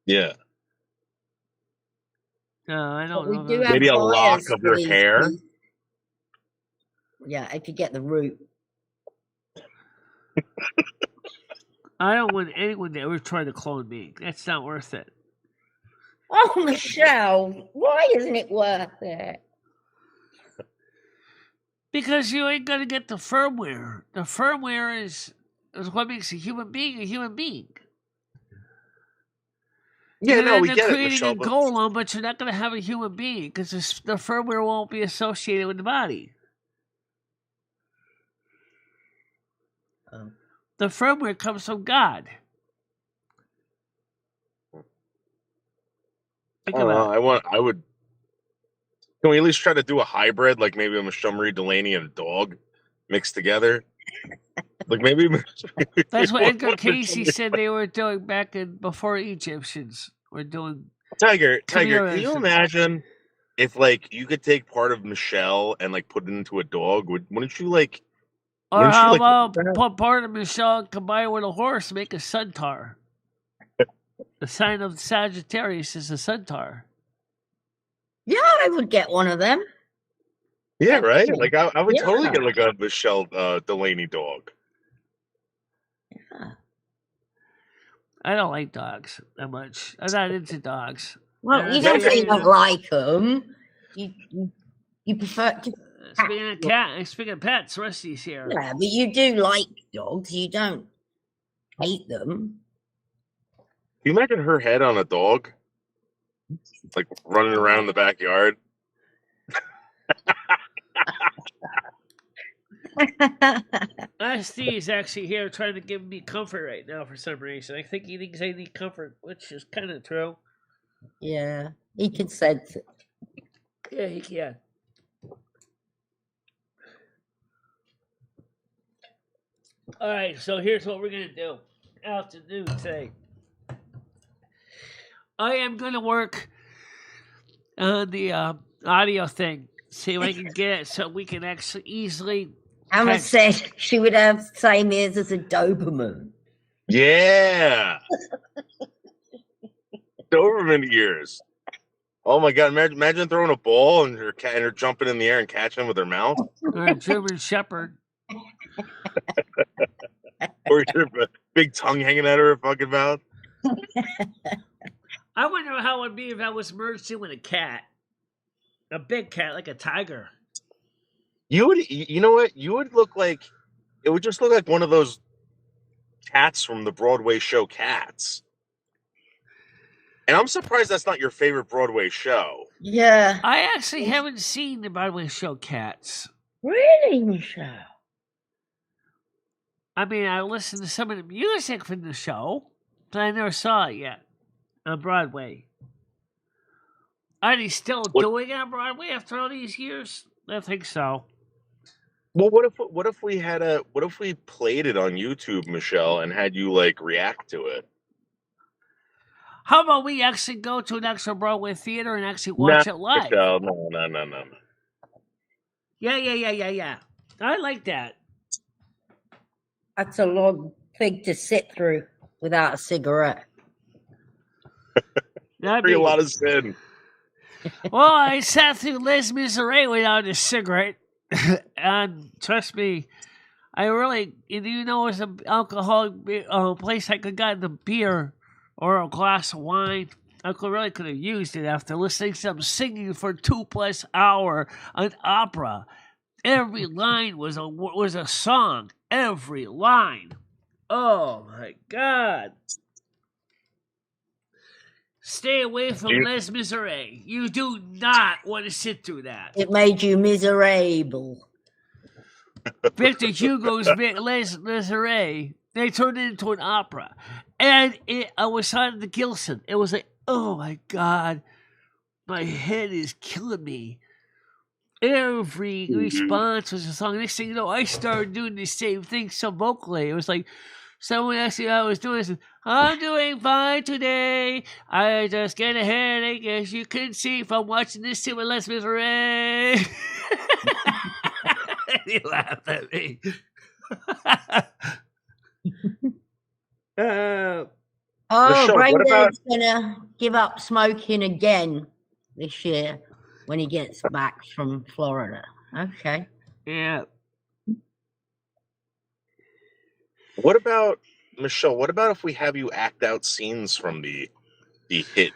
Yeah. No, I don't know. We do have maybe a lock of your hair. Teeth. Yeah, if you get the root. I don't want anyone to ever try to clone me. That's not worth it. Oh, Michelle, why isn't it worth it? Because you ain't gonna get the firmware. The firmware is what makes a human being a human being. Yeah, you're no, we end get up it, creating Michelle. a golem, but you're not gonna have a human being because the firmware won't be associated with the body. The firmware comes from God. Think about it. I would. Can we at least try to do a hybrid, like maybe a Michele Marie Dalene and a dog mixed together? Like maybe. That's what Edgar Casey said they were doing back before Egyptians were doing. Tiger, can you imagine if like you could take part of Michelle and like put it into a dog? Wouldn't you like? Or how about put part of Michelle and combine it with a horse, make a centaur? The sign of Sagittarius is a centaur. Yeah, I would get one of them. Yeah, right. Like I would totally get like a Michele Delaney dog. Yeah. I don't like dogs that much. I'm not into dogs. Well, you don't say you don't like them. You prefer to. Speaking of pets, Rusty's here. Yeah, but you do like dogs. You don't hate them. Can you imagine her head on a dog? Like running around in the backyard. Steve's actually here trying to give me comfort right now for some reason. I think he thinks I need comfort, which is kind of true. Yeah, he can sense it. Yeah, he can. All right, so here's what we're going to do. Afternoon today. I am going to work on the audio thing See if I can get it so we can actually easily. Emma said she would have the same ears as a Doberman. Yeah. Doberman ears. Oh my God! Imagine throwing a ball and her jumping in the air and catching him with her mouth. Or a German Shepherd. Or your big tongue hanging out of her fucking mouth. I wonder how it would be if I was merged in with a cat. A big cat, like a tiger. You know what? You would look like, it would just look like one of those cats from the Broadway show Cats. And I'm surprised that's not your favorite Broadway show. Yeah. I actually haven't seen the Broadway show Cats. Really, Michelle? I mean, I listened to some of the music from the show, but I never saw it yet on Broadway. Are they still doing it on Broadway after all these years? I think so. Well, what if we played it on YouTube, Michelle, and had you like react to it? How about we actually go to an actual Broadway theater and actually watch it live? Michelle, no. Yeah. I like that. That's a long thing to sit through without a cigarette. That'd be a lot of sin. Well, I sat through Les Miserables without a cigarette. And trust me, I really, you know, as an alcoholic place I could get the beer or a glass of wine, I could have used it after listening to them singing for 2+ hours an opera. Every line was a song. Every line. Oh my God. Stay away from Les Miserables. You do not want to sit through that. It made you miserable. Victor Hugo's Les Miserables, they turned it into an opera. And I was on the Gilson. It was like, oh my God, my head is killing me. Every response was a song. Next thing you know, I started doing the same thing so vocally. It was like, someone asked me how I was doing. I said, I'm doing fine today. I just get a headache, as you can see from watching this scene with Les Miserables. He laughed at me. Brendan's gonna give up smoking again this year when he gets back from Florida. Okay. Yeah. What about, Michelle, what about if we have you act out scenes from the hit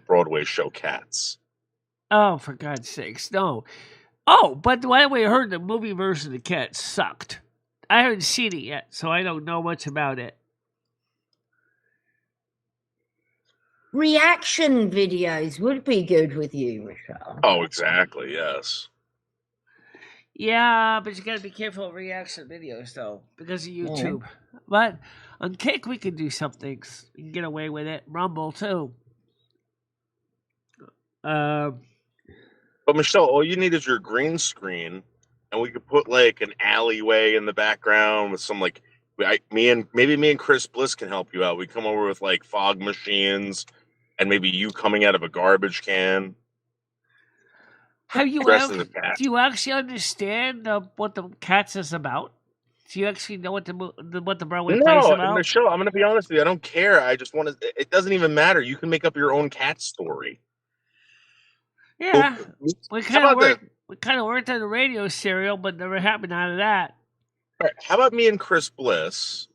Broadway show Cats? Oh, for God's sakes, no. Oh, but by the way, I heard the movie version of Cats sucked. I haven't seen it yet, so I don't know much about it. Reaction videos would be good with you, Michelle. Oh, exactly, yes. Yeah, but you gotta be careful of reaction videos, though, because of YouTube. Yeah. But on Kick, we can do some things. You can get away with it. Rumble, too. But Michelle, all you need is your green screen, and we could put like an alleyway in the background with some like me and Chris Bliss can help you out. We come over with like fog machines, and maybe you coming out of a garbage can. Do you actually understand what the Cats is about? Do you actually know what the Broadway play is about? No, Michelle, I'm going to be honest with you. I don't care. I just want to. It doesn't even matter. You can make up your own cat story. Yeah, we kind of worked on the radio serial, but never happened out of that. All right, how about me and Chris Bliss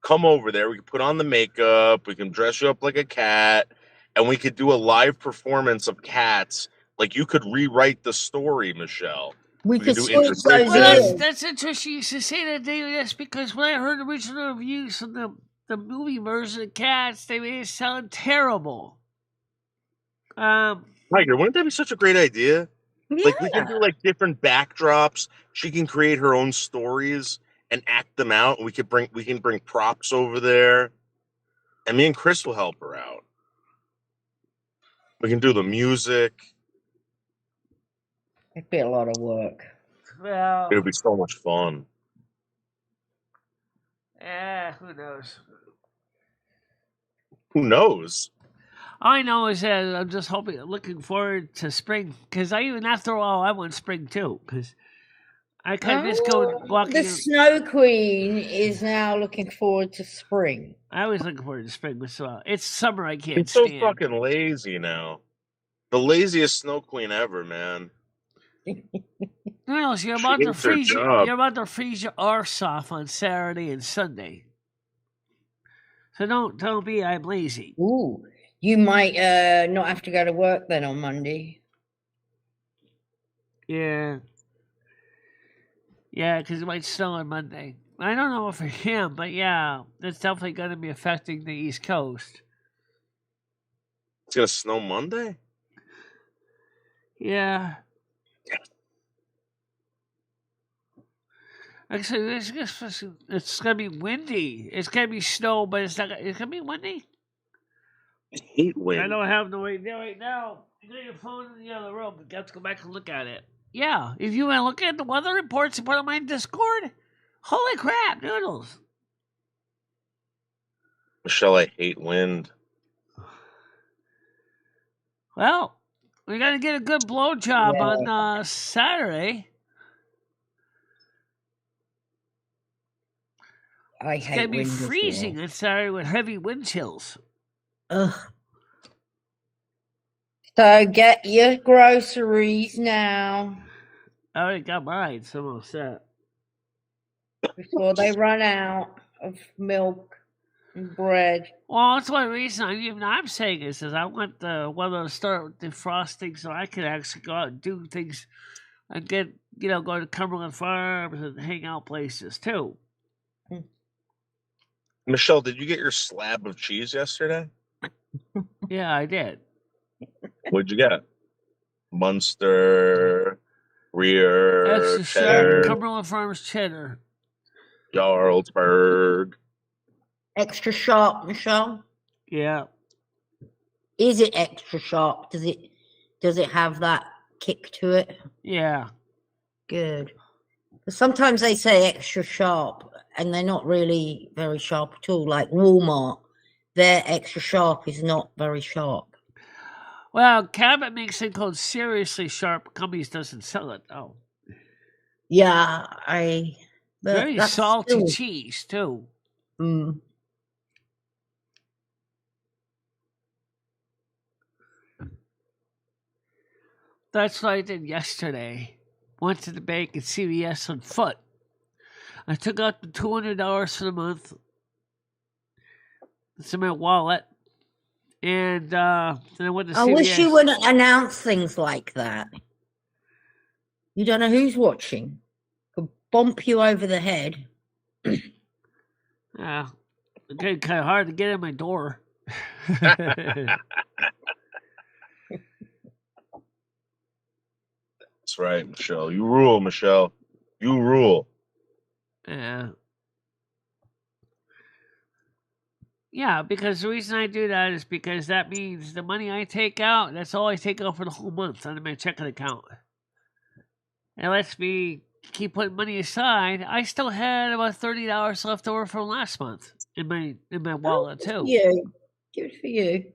come over there? We can put on the makeup. We can dress you up like a cat, and we could do a live performance of Cats. Like you could rewrite the story, Michelle. We could do interesting. That's interesting you should say that, David. That's because when I heard original reviews from the movie version of Cats, they made it sound terrible. Tiger, wouldn't that be such a great idea? Yeah. Like we can do like different backdrops. She can create her own stories and act them out. We can bring props over there, and me and Chris will help her out. We can do the music. It'd be a lot of work. Well, it would be so much fun. Who knows? Who knows? All I know is that I'm just looking forward to spring. Because after all, I want spring too. Because I kind of miss walking. The Snow Queen is now looking forward to spring. I always looking forward to spring as well. It's summer I can't He's so stand. fucking lazy now. The laziest Snow Queen ever, man. No, so you're about to freeze. You're about to freeze your arse off on Saturday and Sunday. So don't be I'm lazy. Ooh, you might not have to go to work then on Monday. Yeah. Yeah, because it might snow on Monday. I don't know for him, but yeah, it's definitely going to be affecting the East Coast. It's gonna snow Monday? Yeah. Actually, it's going to be windy. It's going to be snow, but it's going to be windy. I hate wind. I don't have no idea right now. You got your phone in the other room. You got to go back and look at it. Yeah, if you want to look at the weather reports you put on my Discord, holy crap, noodles. Michelle, I hate wind. Well, we got to get a good blowjob on Saturday. It's going to be freezing on Saturday with heavy wind chills. Ugh. So get your groceries now. I already got mine, so I'm all set. Before they run out of milk and bread. Well, that's one reason I'm saying is I want the weather to start defrosting so I can actually go out and do things and get, go to Cumberland Farms and hang out places too. Michelle, did you get your slab of cheese yesterday? Yeah, I did. What'd you get? Munster, Rear, Extra cheddar, sharp Cumberland Farms cheddar. Jarlsberg. Extra sharp, Michelle? Yeah. Is it extra sharp? Does it have that kick to it? Yeah. Good. Sometimes they say extra sharp and they're not really very sharp at all. Like Walmart, their extra sharp is not very sharp. Well, Cabot makes it called Seriously Sharp. Cumbies doesn't sell it though. Yeah, very salty cheese too. Mm. That's what I did yesterday. Went to the bank at CVS on foot. I took out the $200 for the month. It's in my wallet. And then I went to CVS. I wish you wouldn't announce things like that. You don't know who's watching. Could bump you over the head. Yeah. It's getting kind of hard to get in my door. That's right, Michelle. You rule, Michelle. You rule. Yeah. Yeah, because the reason I do that is because that means the money I take out, that's all I take out for the whole month on my checking account. It lets me keep putting money aside. I still had about $30 left over from last month in my wallet too. Yeah, good for you.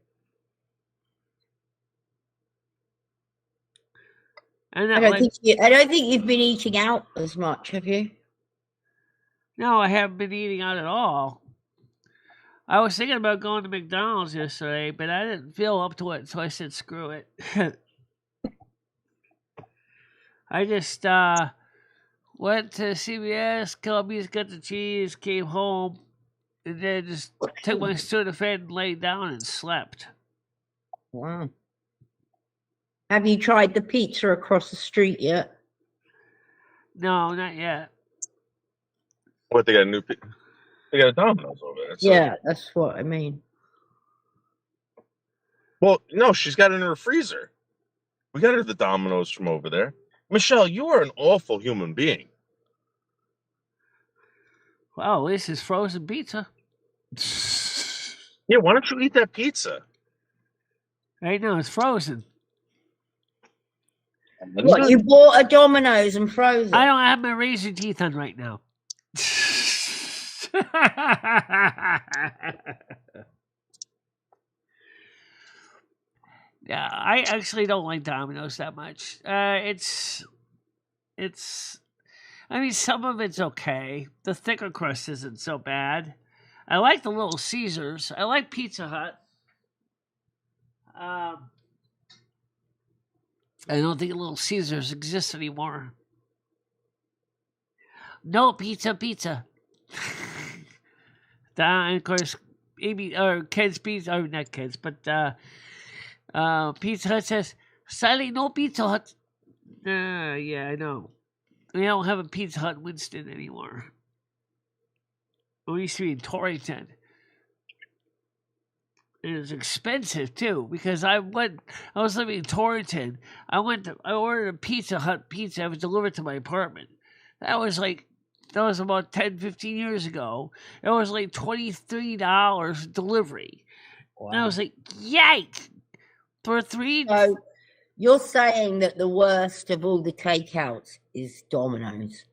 And I don't think you've been eating out as much, have you? No, I haven't been eating out at all. I was thinking about going to McDonald's yesterday, but I didn't feel up to it, so I said screw it. I just went to CVS, Cumbies, got the cheese, came home, and then just took my Sudafed, laid down, and slept. Wow. Have you tried the pizza across the street yet? No, not yet. What, they got a new pizza? They got a Domino's over there. Yeah, that's what I mean. Well, no, she's got it in her freezer. We got her the Domino's from over there. Michelle, you are an awful human being. Well, this is frozen pizza. Yeah, why don't you eat that pizza? Right now, it's frozen. What, you bought a Domino's and frozen? I don't have my razor teeth on right now. Yeah, I actually don't like Domino's that much. It's. I mean, some of it's okay. The thicker crust isn't so bad. I like the Little Caesars. I like Pizza Hut. I don't think Little Caesars exists anymore. No pizza. And of course, Amy or Kids Pizza, or not Kids, but Pizza Hut says, "Sally, no Pizza Hut." Yeah, I know. We don't have a Pizza Hut in Winston anymore. We used to be in Torrington. It was expensive too because I was living in Torrington. I ordered a Pizza Hut pizza. It was delivered to my apartment. That was about 10, 15 years ago. It was like $23 delivery. Wow. And I was like, yikes! For three. So you're saying that the worst of all the takeouts is Domino's?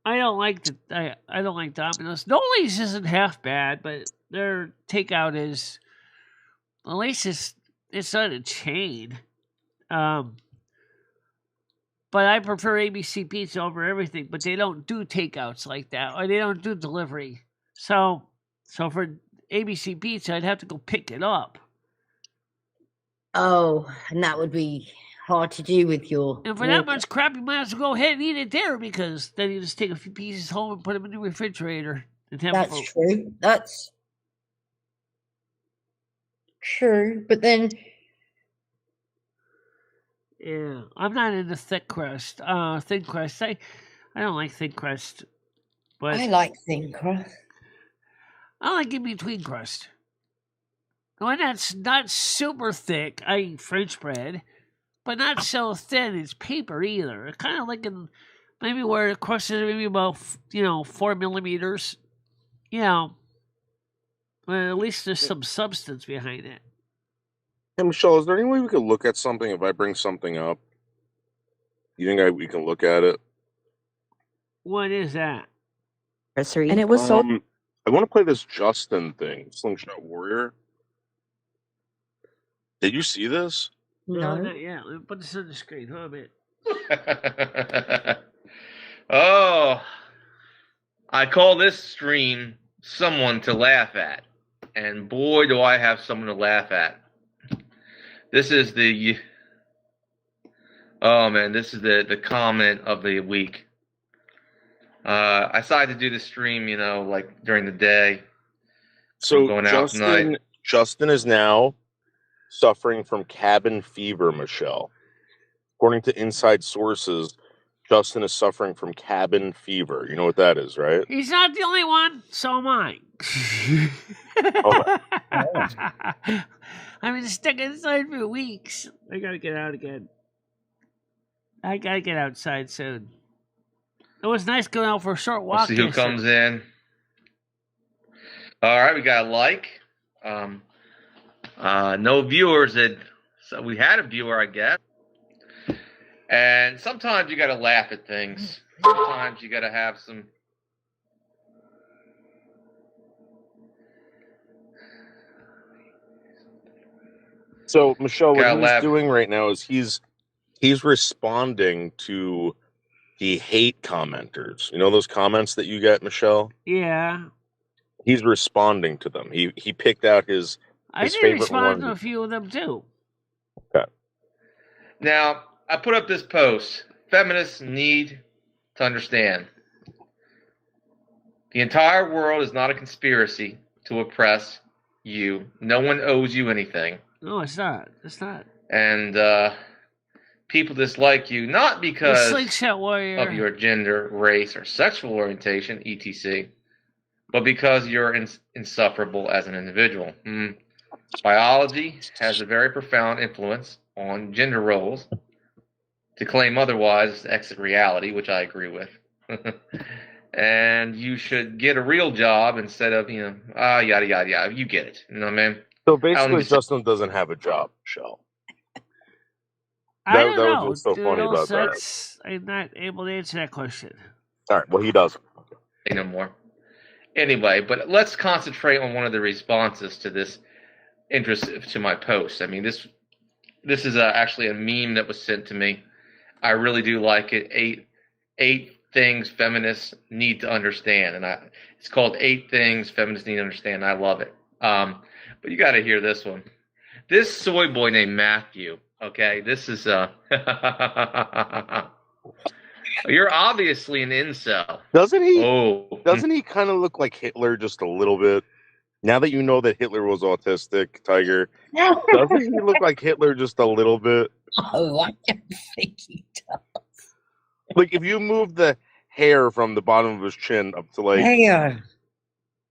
I don't like Domino's. Nolly's isn't half bad, but their takeout is, at least it's not a chain. But I prefer ABC Pizza over everything. But they don't do takeouts like that, or they don't do delivery. So for ABC Pizza, I'd have to go pick it up. Oh, and that would be hard to do with your. And for that much crap, you might as well go ahead and eat it there, because then you just take a few pieces home and put them in the refrigerator. That's true. That's true. But then, yeah, I'm not into thick crust. Thin crust. I don't like thin crust. But I like thin crust. I like in between crust. When that's not super thick, I eat French bread, but not so thin it's paper either. Kind of like maybe where the crust is maybe about 4 millimeters. But at least there's some substance behind it. Hey, Michelle, is there any way we could look at something if I bring something up? You think we can look at it? What is that? And it was I want to play this Justin thing, Slingshot Warrior. Did you see this? No, not yet. Let me put this on the screen. Hold a minute. Oh, I call this stream someone to laugh at. And boy, do I have someone to laugh at. This is the comment of the week. I decided to do the stream, like during the day. So going out tonight. Justin is now suffering from cabin fever, Michelle. According to inside sources, Justin is suffering from cabin fever. You know what that is, right? He's not the only one, so am I. I've been stuck inside for weeks. I gotta get out again. I gotta get outside soon. It was nice going out for a short walk. We'll see who comes in. All right, we got a like. No viewers. So we had a viewer, I guess. And sometimes you got to laugh at things. Sometimes you got to have some. So Michelle, what he's doing right now is he's responding to the hate commenters. You know those comments that you get, Michelle? Yeah. He's responding to them. He picked out his favorite respond one. to a few of them too. Okay. Now, I put up this post. Feminists need to understand. The entire world is not a conspiracy to oppress you. No one owes you anything. No, it's not. It's not. And people dislike you not because of your gender, race, or sexual orientation, etc., but because you're insufferable as an individual. Biology has a very profound influence on gender roles. To claim otherwise is to exit reality, which I agree with. And you should get a real job instead of, yada, yada, yada. You get it. You know what I mean? So basically, Justin doesn't have a job, Michelle. I don't know. Was what's so funny about that. I'm not able to answer that question. All right. Well, he doesn't. No more. Anyway, but let's concentrate on one of the responses to this interest to my post. I mean, this This is actually a meme that was sent to me. I really do like it. Eight things feminists need to understand, and it's called 8 Things Feminists Need to Understand. I love it. But you got to hear this one. This soy boy named Matthew. Okay, this is You're obviously an incel. Doesn't he? Oh, doesn't he kind of look like Hitler just a little bit? Now that you know that Hitler was autistic, Tiger, doesn't he look like Hitler just a little bit? Oh, I don't think he does. Like if you move the hair from the bottom of his chin up to like Hair.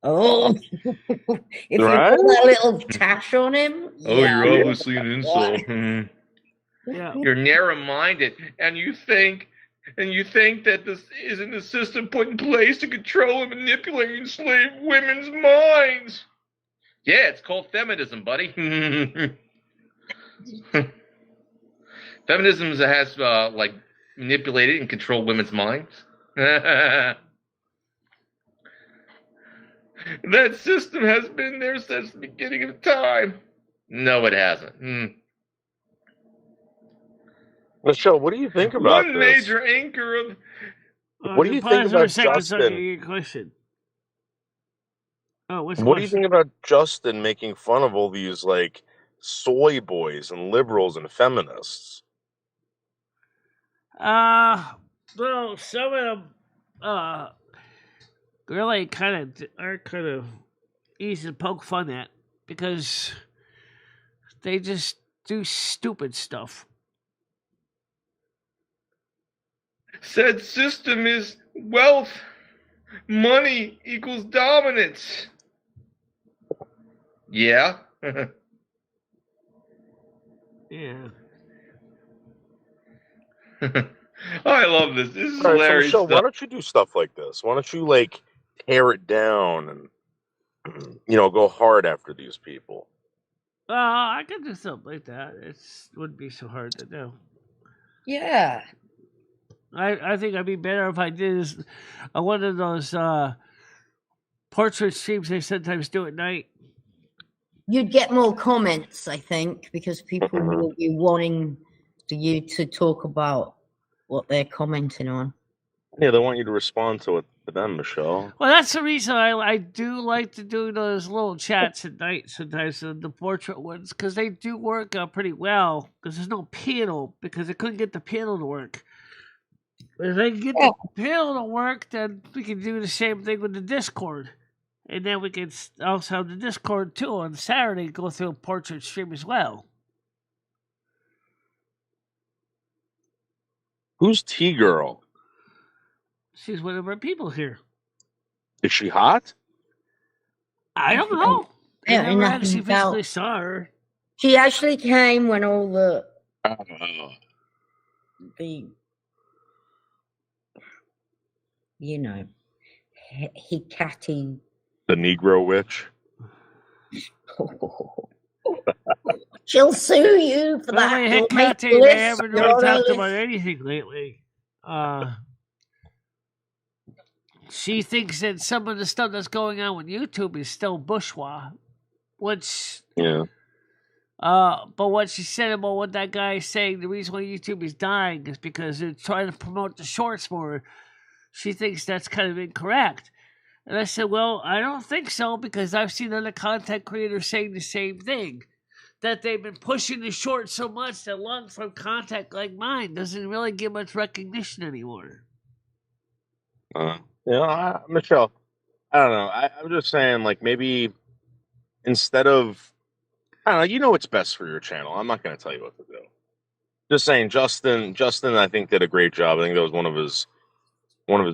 Oh, if Right? you put that little tash on him. oh, yeah. you're obviously an incel. Yeah. You're narrow-minded, and you think that this isn't a system put in place to control and manipulate and enslave women's minds. Yeah, it's called feminism, buddy. Feminism has like manipulated and controlled women's minds. That system has been there since the beginning of time. No, it hasn't. Michelle, what do you think about One this? major anchor of What do you think about Justin? Your question. Oh, what's the What do you question? think about Justin making fun of all these like soy boys and liberals and feminists? Well, some of them, really are kind of easy to poke fun at because they just do stupid stuff. said system is wealth. Money equals dominance. Yeah. Yeah. I love this. This is All right, hilarious. so Michelle, why don't you do stuff like this? Why don't you like tear it down and go hard after these people? I could do something like that. It wouldn't be so hard to do. Yeah. I think I'd be better if I did one of those portrait streams they sometimes do at night. You'd get more comments, I think, because people will be wanting for you to talk about what they're commenting on. Yeah, they want you to respond to it for them, Michelle. Well, that's the reason I do like to do those little chats at night sometimes, the portrait ones, because they do work out pretty well, because there's no panel, because I couldn't get the panel to work. But if I can get the panel to work, then we can do the same thing with the Discord. And then we can also have the Discord, too, on Saturday, go through a portrait stream as well. Who's T-Girl? She's one of our people here. Is she hot? I don't know. Yeah, I never actually physically saw her. She actually came when all the Hecate. The Negro witch. She'll sue you for that. Hecate, they haven't really talked about anything lately. She thinks that some of the stuff that's going on with YouTube is still bourgeois, which yeah. But what she said about what that guy is saying, the reason why YouTube is dying is because they're trying to promote the shorts more. She thinks that's kind of incorrect. And I said, well, I don't think so, because I've seen other content creators saying the same thing. That they've been pushing the shorts so much that long-form content like mine doesn't really get much recognition anymore. Michelle, I don't know. I'm just saying, like, maybe instead of, I don't know, you know what's best for your channel. I'm not going to tell you what to do. Just saying, Justin, I think did a great job. I think that was one of his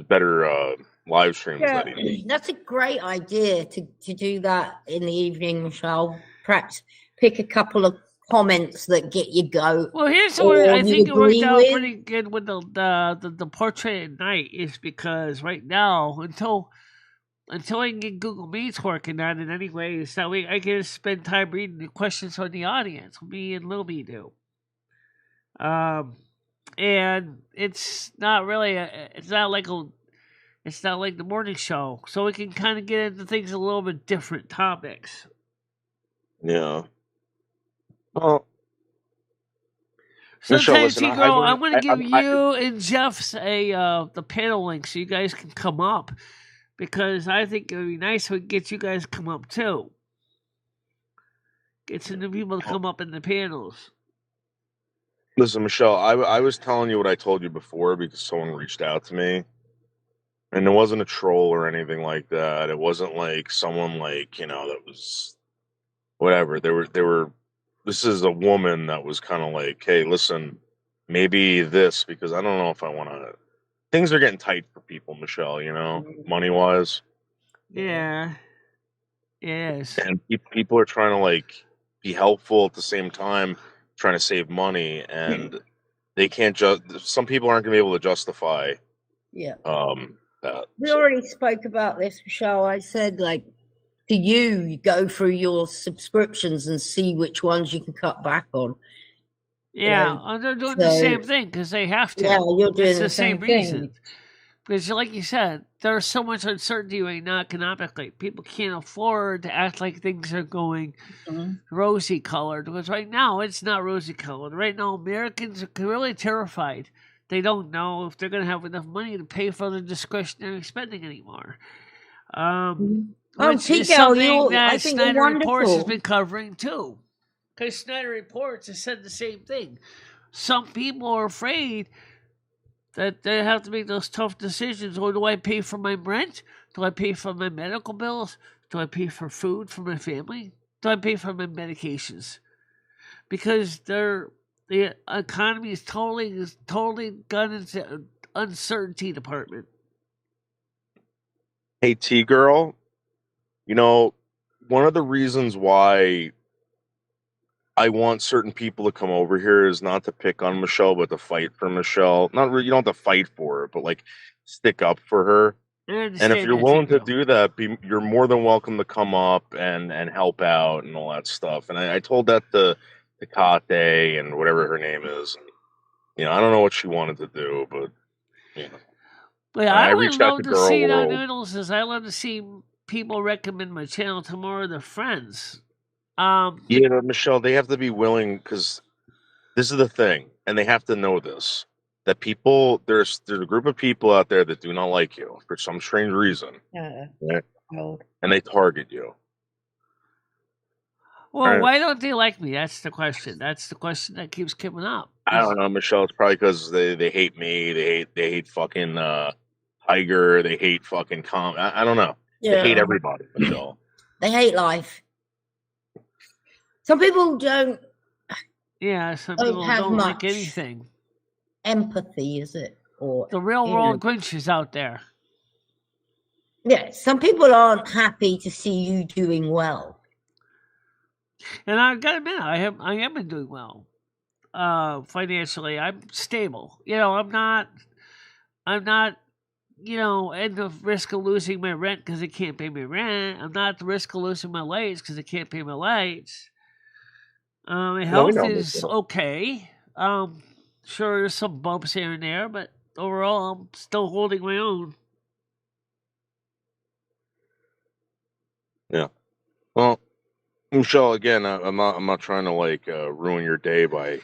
better live streams that he did. That's a great idea to do that in the evening, Michelle. Perhaps pick a couple of comments that get you go. Well, here's what I think it worked out pretty good with the portrait at night is because right now until I can get Google Meets working on it anyway, so I can spend time reading the questions from the audience. Me and Lil B do. And it's not really it's not like the morning show, so we can kind of get into things a little bit different topics. Yeah. Well, Sometimes, T-Girl, I'm going to give you and Jeff's the panel link so you guys can come up, because I think it would be nice if we get you guys to come up too. Get some new people to come up in the panels. Listen, Michelle, I was telling you what I told you before because someone reached out to me. And it wasn't a troll or anything like that. It wasn't like someone like, that was whatever. This is a woman that was kind of like, hey, listen, maybe this, because I don't know if I want to. Things are getting tight for people, Michelle, money wise. Yeah. Yes. And people are trying to like be helpful at the same time, trying to save money, and they can't some people aren't going to be able to justify. Yeah. We already spoke about this, Michelle. I said, like, to you go through your subscriptions and see which ones you can cut back on. Yeah, they're doing the same thing because they have to. Yeah, you're doing the same reason. Because, like you said, there's so much uncertainty right now economically. People can't afford to act like things are going rosy colored. Because right now, it's not rosy colored. Right now, Americans are really terrified. They don't know if they're going to have enough money to pay for their discretionary spending anymore. Which is something that Snyder Reports has been covering too. Because Snyder Reports has said the same thing. Some people are afraid that they have to make those tough decisions. Or do I pay for my rent? Do I pay for my medical bills? Do I pay for food for my family? Do I pay for my medications? Because the economy is totally gone into uncertainty department. Hey, T-Girl, one of the reasons why I want certain people to come over here is not to pick on Michelle, but to fight for Michelle. Not really, you don't have to fight for her, but like stick up for her. And if you're willing to do that, you're more than welcome to come up and help out and all that stuff. And I told that to Kate and whatever her name is. And, I don't know what she wanted to do, but But I would love to see the noodles. I love to see people recommend my channel to more of their friends. Yeah, Michelle, they have to be willing, because this is the thing, and they have to know this, that people, there's a group of people out there that do not like you for some strange reason. Right? And they target you. Well, why don't they like me? That's the question. That's the question that keeps coming up. I don't know, Michelle. It's probably because they hate me. They hate fucking Tiger. They hate fucking I don't know. Yeah. They hate everybody, Michelle. They hate life. Some people don't. Yeah, some people don't like anything. Empathy, is it? Or the real world Grinch is out there. Yeah, some people aren't happy to see you doing well. And I gotta admit, I have been doing well. Financially, I'm stable. I'm not. At the risk of losing my rent because I can't pay my rent. I'm not at the risk of losing my lights because I can't pay my lights. My health is okay. Sure, there's some bumps here and there, but overall, I'm still holding my own. Yeah. Well, Michelle, again, I'm not trying to ruin your day by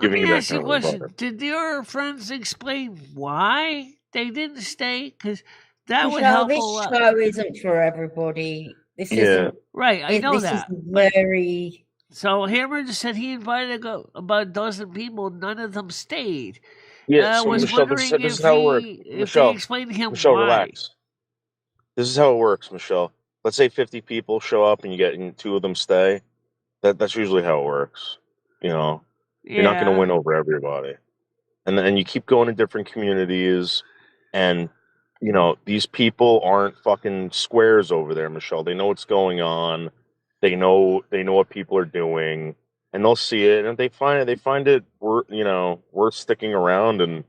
giving you that kind of question. Did your friends explain why they didn't stay? Because that would help a lot. This show isn't for everybody. This isn't right. I know that. This is very. So Hammer just said he invited about a dozen people. None of them stayed. Yeah, I was Michelle, wondering this is how it works. If they explained to him Michelle, why. Relax. This is how it works, Michelle. Let's say 50 people show up and you get 2 of them stay. That's usually how it works. You're not going to win over everybody. And then you keep going to different communities, and these people aren't fucking squares over there, Michelle. They know what's going on. They know what people are doing, and they'll see it. And if they find it worth sticking around and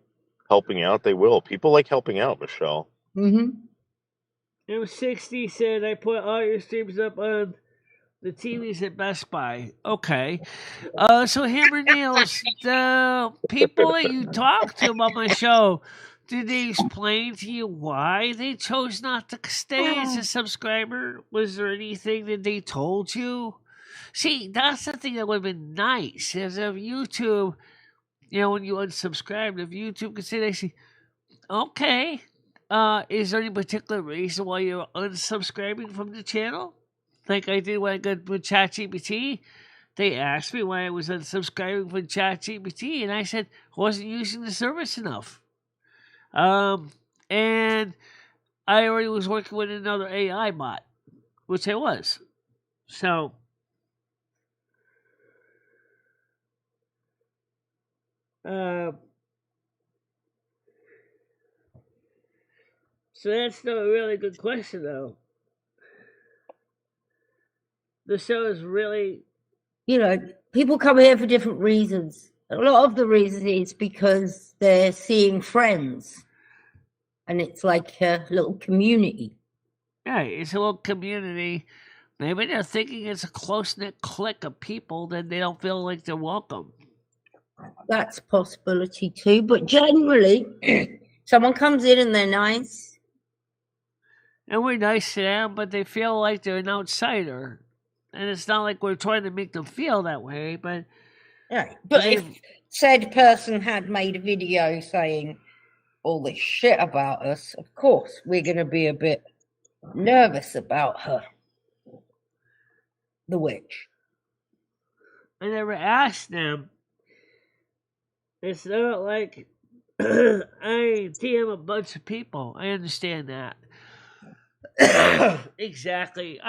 helping out, they will. People like helping out, Michelle. Mm-hmm. M60 said I put all your streams up on the TVs at Best Buy. Okay. So Hammer Nails, the people that you talked to about my show, did they explain to you why they chose not to stay as a subscriber? Was there anything that they told you? See, that's the thing that would have been nice, is if YouTube when you unsubscribe, if YouTube can say, they say, okay, is there any particular reason why you're unsubscribing from the channel? Like I did when I got with ChatGPT. They asked me why I was unsubscribing from ChatGPT, and I said I wasn't using the service enough. And I already was working with another AI bot, which I was. So that's not a really good question, though. The show is really... people come here for different reasons. A lot of the reasons is because they're seeing friends. And it's like a little community. Yeah, it's a little community. Maybe they're thinking it's a close-knit clique of people that they don't feel like they're welcome. That's a possibility too. But generally, someone comes in and they're nice. And we're nice to them, but they feel like they're an outsider. And it's not like we're trying to make them feel that way, but... Yeah, but if said person had made a video saying all this shit about us, of course, we're going to be a bit nervous about her. The witch. I never asked them. It's not like I DM a bunch of people. I understand that. Exactly.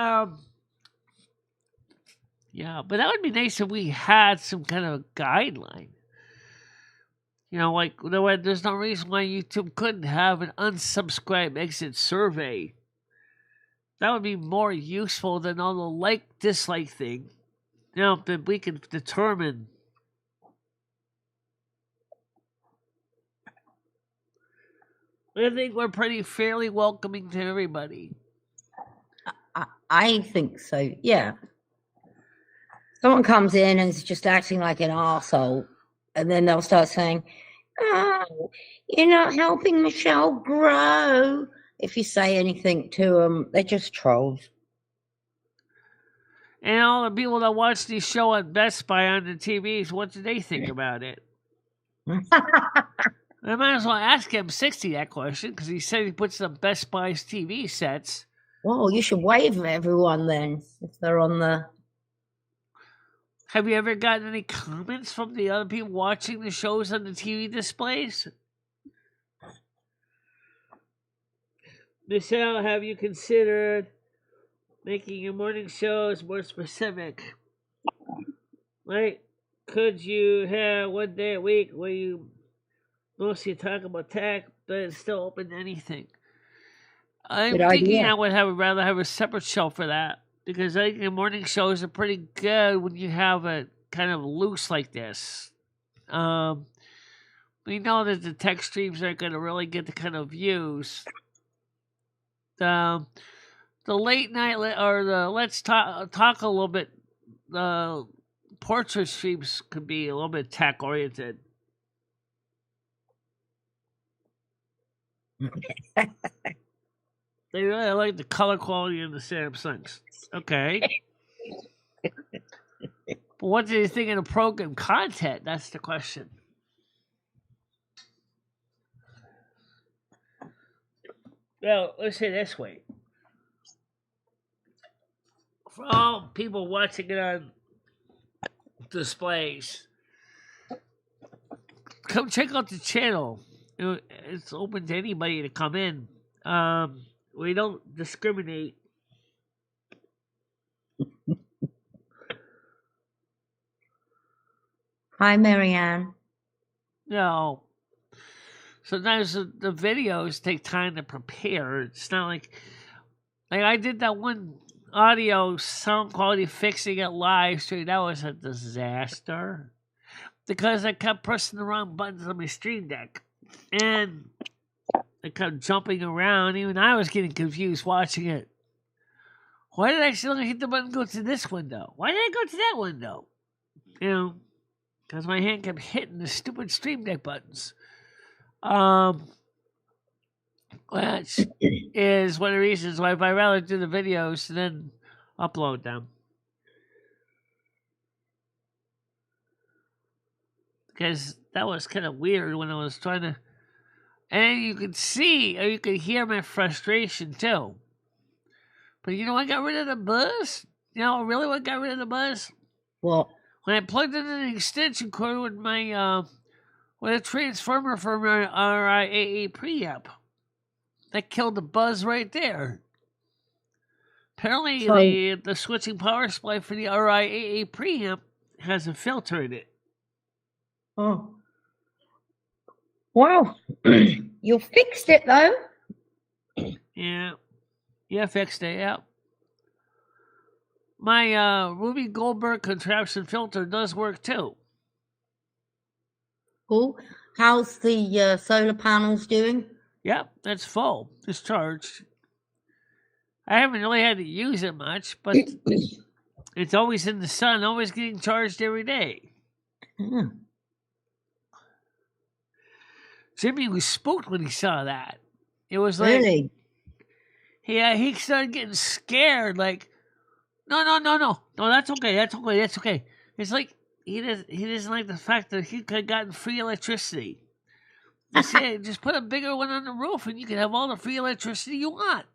Yeah, but that would be nice if we had some kind of guideline. There's no reason why YouTube couldn't have an unsubscribe exit survey. That would be more useful than all the like-dislike thing. That we can determine. I think we're pretty fairly welcoming to everybody. I think so, yeah. Someone comes in and is just acting like an arsehole, and then they'll start saying, oh, you're not helping Michelle grow. If you say anything to them, they're just trolls. And all the people that watch this show at Best Buy on the TVs, what do they think about it? I might as well ask M60 that question, because he said he puts the Best Buy's TV sets. Well, you should wave at everyone then, if they're on the... Have you ever gotten any comments from the other people watching the shows on the TV displays? Michelle, have you considered making your morning shows more specific? Like, could you have one day a week where you mostly talk about tech, but it's still open to anything? I'm thinking I would rather have a separate show for that. Because I think the morning shows are pretty good when you have it kind of loose like this. We know that the tech streams aren't going to really get the kind of views. The late night or the let's talk a little bit. The portrait streams could be a little bit tech oriented. They really like the color quality of the Samsungs. Okay. But what do you think of the program content? That's the question. Well, let's say it this way. For all people watching it on displays, come check out the channel. It's open to anybody to come in. We don't discriminate. Hi, Marianne. No. Sometimes the videos take time to prepare. It's not like I did that one audio sound quality fixing it live stream. That was a disaster. Because I kept pressing the wrong buttons on my Stream Deck. And I kept jumping around. Even I was getting confused watching it. Why did I still hit the button go to this window? Why did I go to that window? Because my hand kept hitting the stupid Stream Deck buttons. Which is one of the reasons why I'd rather do the videos than upload them. because that was kind of weird when I was trying to. And you could see, or you could hear my frustration too. But you know what got rid of the buzz? You know really what got rid of the buzz? What? When I plugged in an extension cord with my with a transformer from our RIAA preamp. That killed the buzz right there. Apparently, the switching power supply for the RIAA preamp has a filter in it. Oh. Wow. You fixed it, though. Yeah. Yeah, fixed it, yeah. My Ruby Goldberg contraption filter does work, too. Cool. How's the solar panels doing? Yep, that's full. It's charged. I haven't really had to use it much, but it's always in the sun, always getting charged every day. Yeah. Jimmy was spooked when he saw that. It was like... Really? Yeah, he started getting scared, like, no, that's okay. It's like, he doesn't like the fact that he could have gotten free electricity. They say, just put a bigger one on the roof and you can have all the free electricity you want.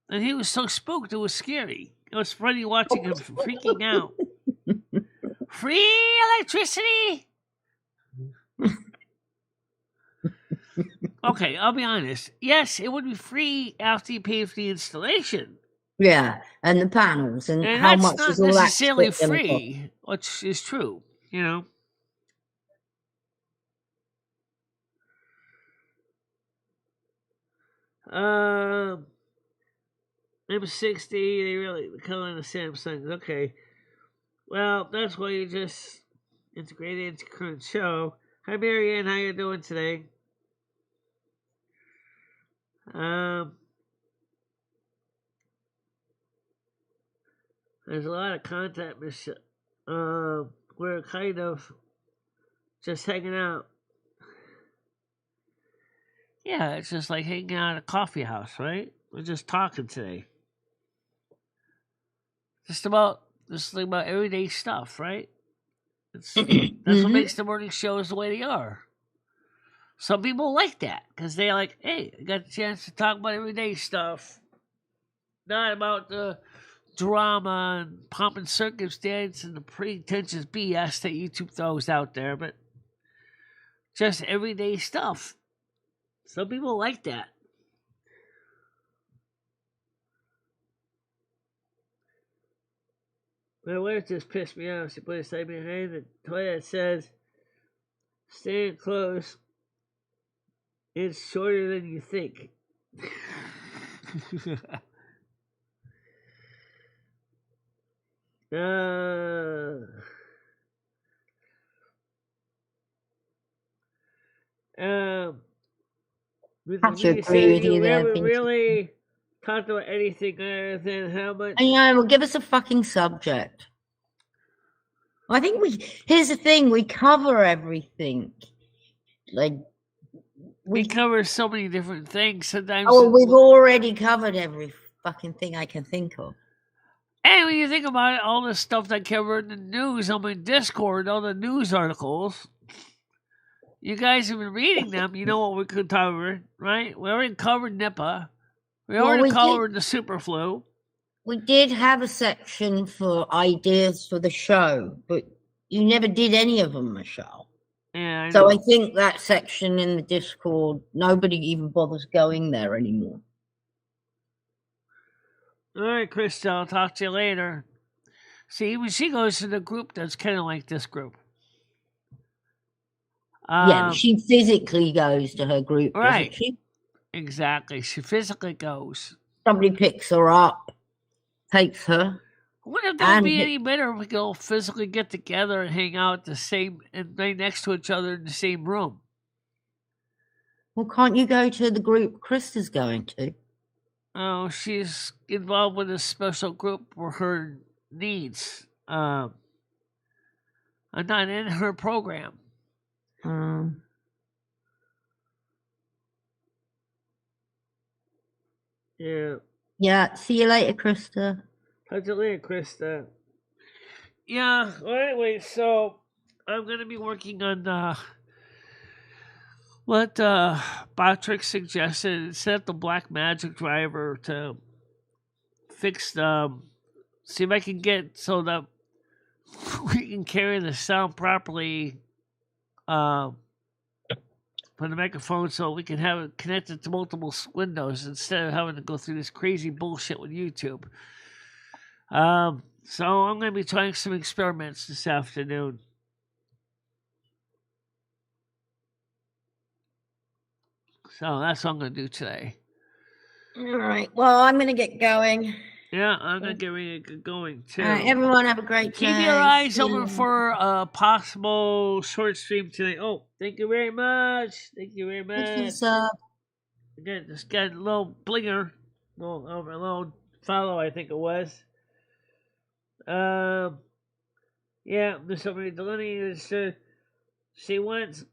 And he was so spooked, it was scary. It was funny watching him freaking out. Free electricity? Okay, I'll be honest. Yes, it would be free after you pay for the installation. Yeah, and the panels, and how much is all that? That's not necessarily free, which is true, you know. M60, they really calling the Samsungs. Okay, well, that's why you just integrate it into current show. Hi, Marianne, how you doing today? There's a lot of content, Michelle. We're kind of just hanging out. Yeah, it's just like hanging out at a coffee house, right? We're just talking today. Just about everyday stuff, right? That's what makes the morning shows the way they are. Some people like that because they're like, hey, I got the chance to talk about everyday stuff. Not about the drama and pomp and circumstance and the pretentious BS that YouTube throws out there, but just everyday stuff. Some people like that. My wife just pissed me off. She put a sign behind the toilet that says, "Stand close. It's shorter than you think." I should agree with you there. Never really talked about anything other than how much. Well, give us a fucking subject. I think here's the thing, we cover everything. Like, we cover so many different things sometimes. Oh, we've already covered every fucking thing I can think of. And when you think about it, all the stuff that covered in the news on my Discord, all the news articles, you guys have been reading them. You know what we could cover, right? We already covered NIPA. We already covered the super flu. We did have a section for ideas for the show, but you never did any of them, Michelle. Yeah, So I think that section in the Discord, nobody even bothers going there anymore. All right, Krista, I'll talk to you later. See, when she goes to the group that's kind of like this group. Yeah, she physically goes to her group, right? Doesn't she? Exactly, she physically goes. Somebody picks her up, takes her. Wouldn't it be any better if we could all physically get together and hang out right next to each other in the same room? Well, can't you go to the group Krista's going to? Oh, she's involved with a special group for her needs. I'm not in her program. Yeah. Yeah, see you later, Krista. Talk to you later, Krista. Yeah, well, anyway, so I'm going to be working on what Botrick suggested. Set up the Blackmagic driver to fix the. See if I can get so that we can carry the sound properly from the microphone, so we can have it connected to multiple windows instead of having to go through this crazy bullshit with YouTube. So I'm going to be trying some experiments this afternoon. So that's what I'm going to do today. All right. Well, I'm going to get going. Yeah, I'm going to get ready to get going too. All right, everyone have a great day. Keep your eyes open for a possible short stream tonight. Oh, thank you very much. Thank you very much. Again, just got a little blinger. A little follow, I think it was. Yeah, Michele Marie Dalene is, she wants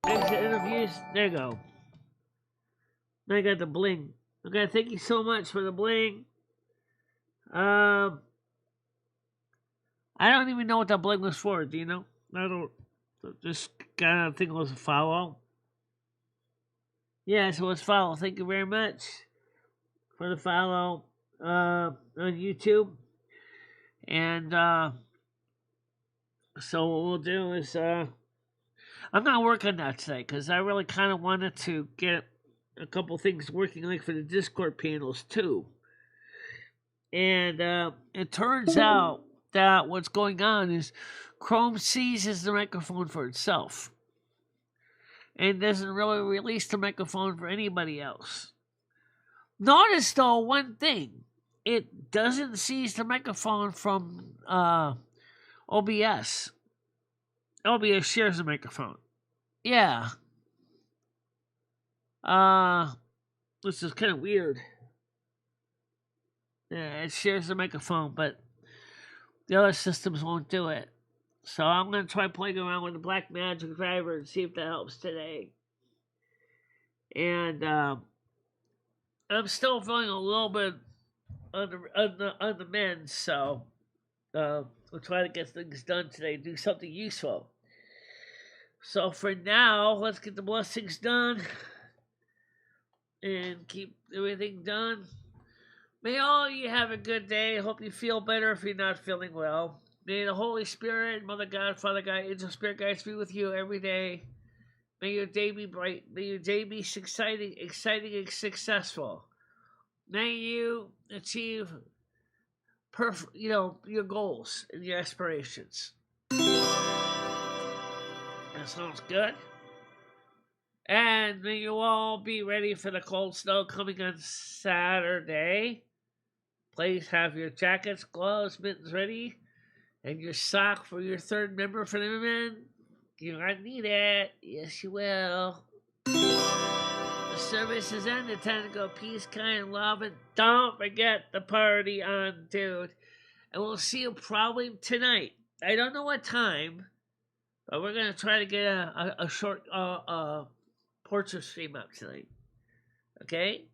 exit interviews. There you go. Now I got the bling. Okay, thank you so much for the bling. I don't even know what that bling was for. Do you know? I don't. Just kind of think it was a follow. Yeah, so it's follow. Thank you very much for the follow on YouTube. And so what we'll do is I'm not working on that today because I really kind of wanted to get a couple things working, like for the Discord panels too. And it turns out that what's going on is Chrome seizes the microphone for itself and doesn't really release the microphone for anybody else. Notice though one thing. It doesn't seize the microphone from OBS. OBS shares the microphone. Yeah. This is kind of weird. Yeah, it shares the microphone, but the other systems won't do it. So I'm going to try playing around with the Blackmagic driver and see if that helps today. And I'm still feeling a little bit on the mend, so we'll try to get things done today, do something useful. So for now, let's get the blessings done and keep everything done. May all of you have a good day. Hope you feel better if you're not feeling well. May the Holy Spirit, Mother God, Father God, Angel Spirit guides be with you every day. May your day be bright. May your day be exciting and successful. May you achieve your goals and your aspirations. That sounds good. And may you all be ready for the cold snow coming on Saturday. Please have your jackets, gloves, mittens ready, and your sock for your third member for the women. You're gonna need it. Yes, you will. The service is ended. Time to go peace, kind, love, and don't forget the party on, dude. And we'll see you probably tonight. I don't know what time, but we're gonna try to get a short portrait stream up tonight. Okay?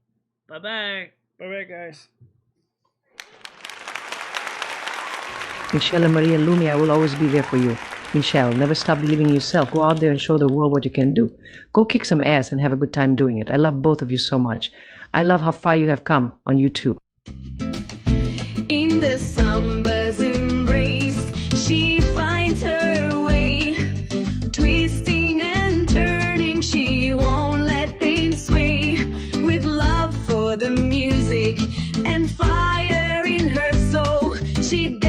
Bye-bye. Bye-bye, guys. Michele Marie Dalene, I will always be there for you. Michele, never stop believing in yourself. Go out there and show the world what you can do. Go kick some ass and have a good time doing it. I love both of you so much. I love how far you have come on YouTube. In the summer's embrace, she finds her way. Twisting and turning, she won't let things sway. With love for the music and fire in her soul, she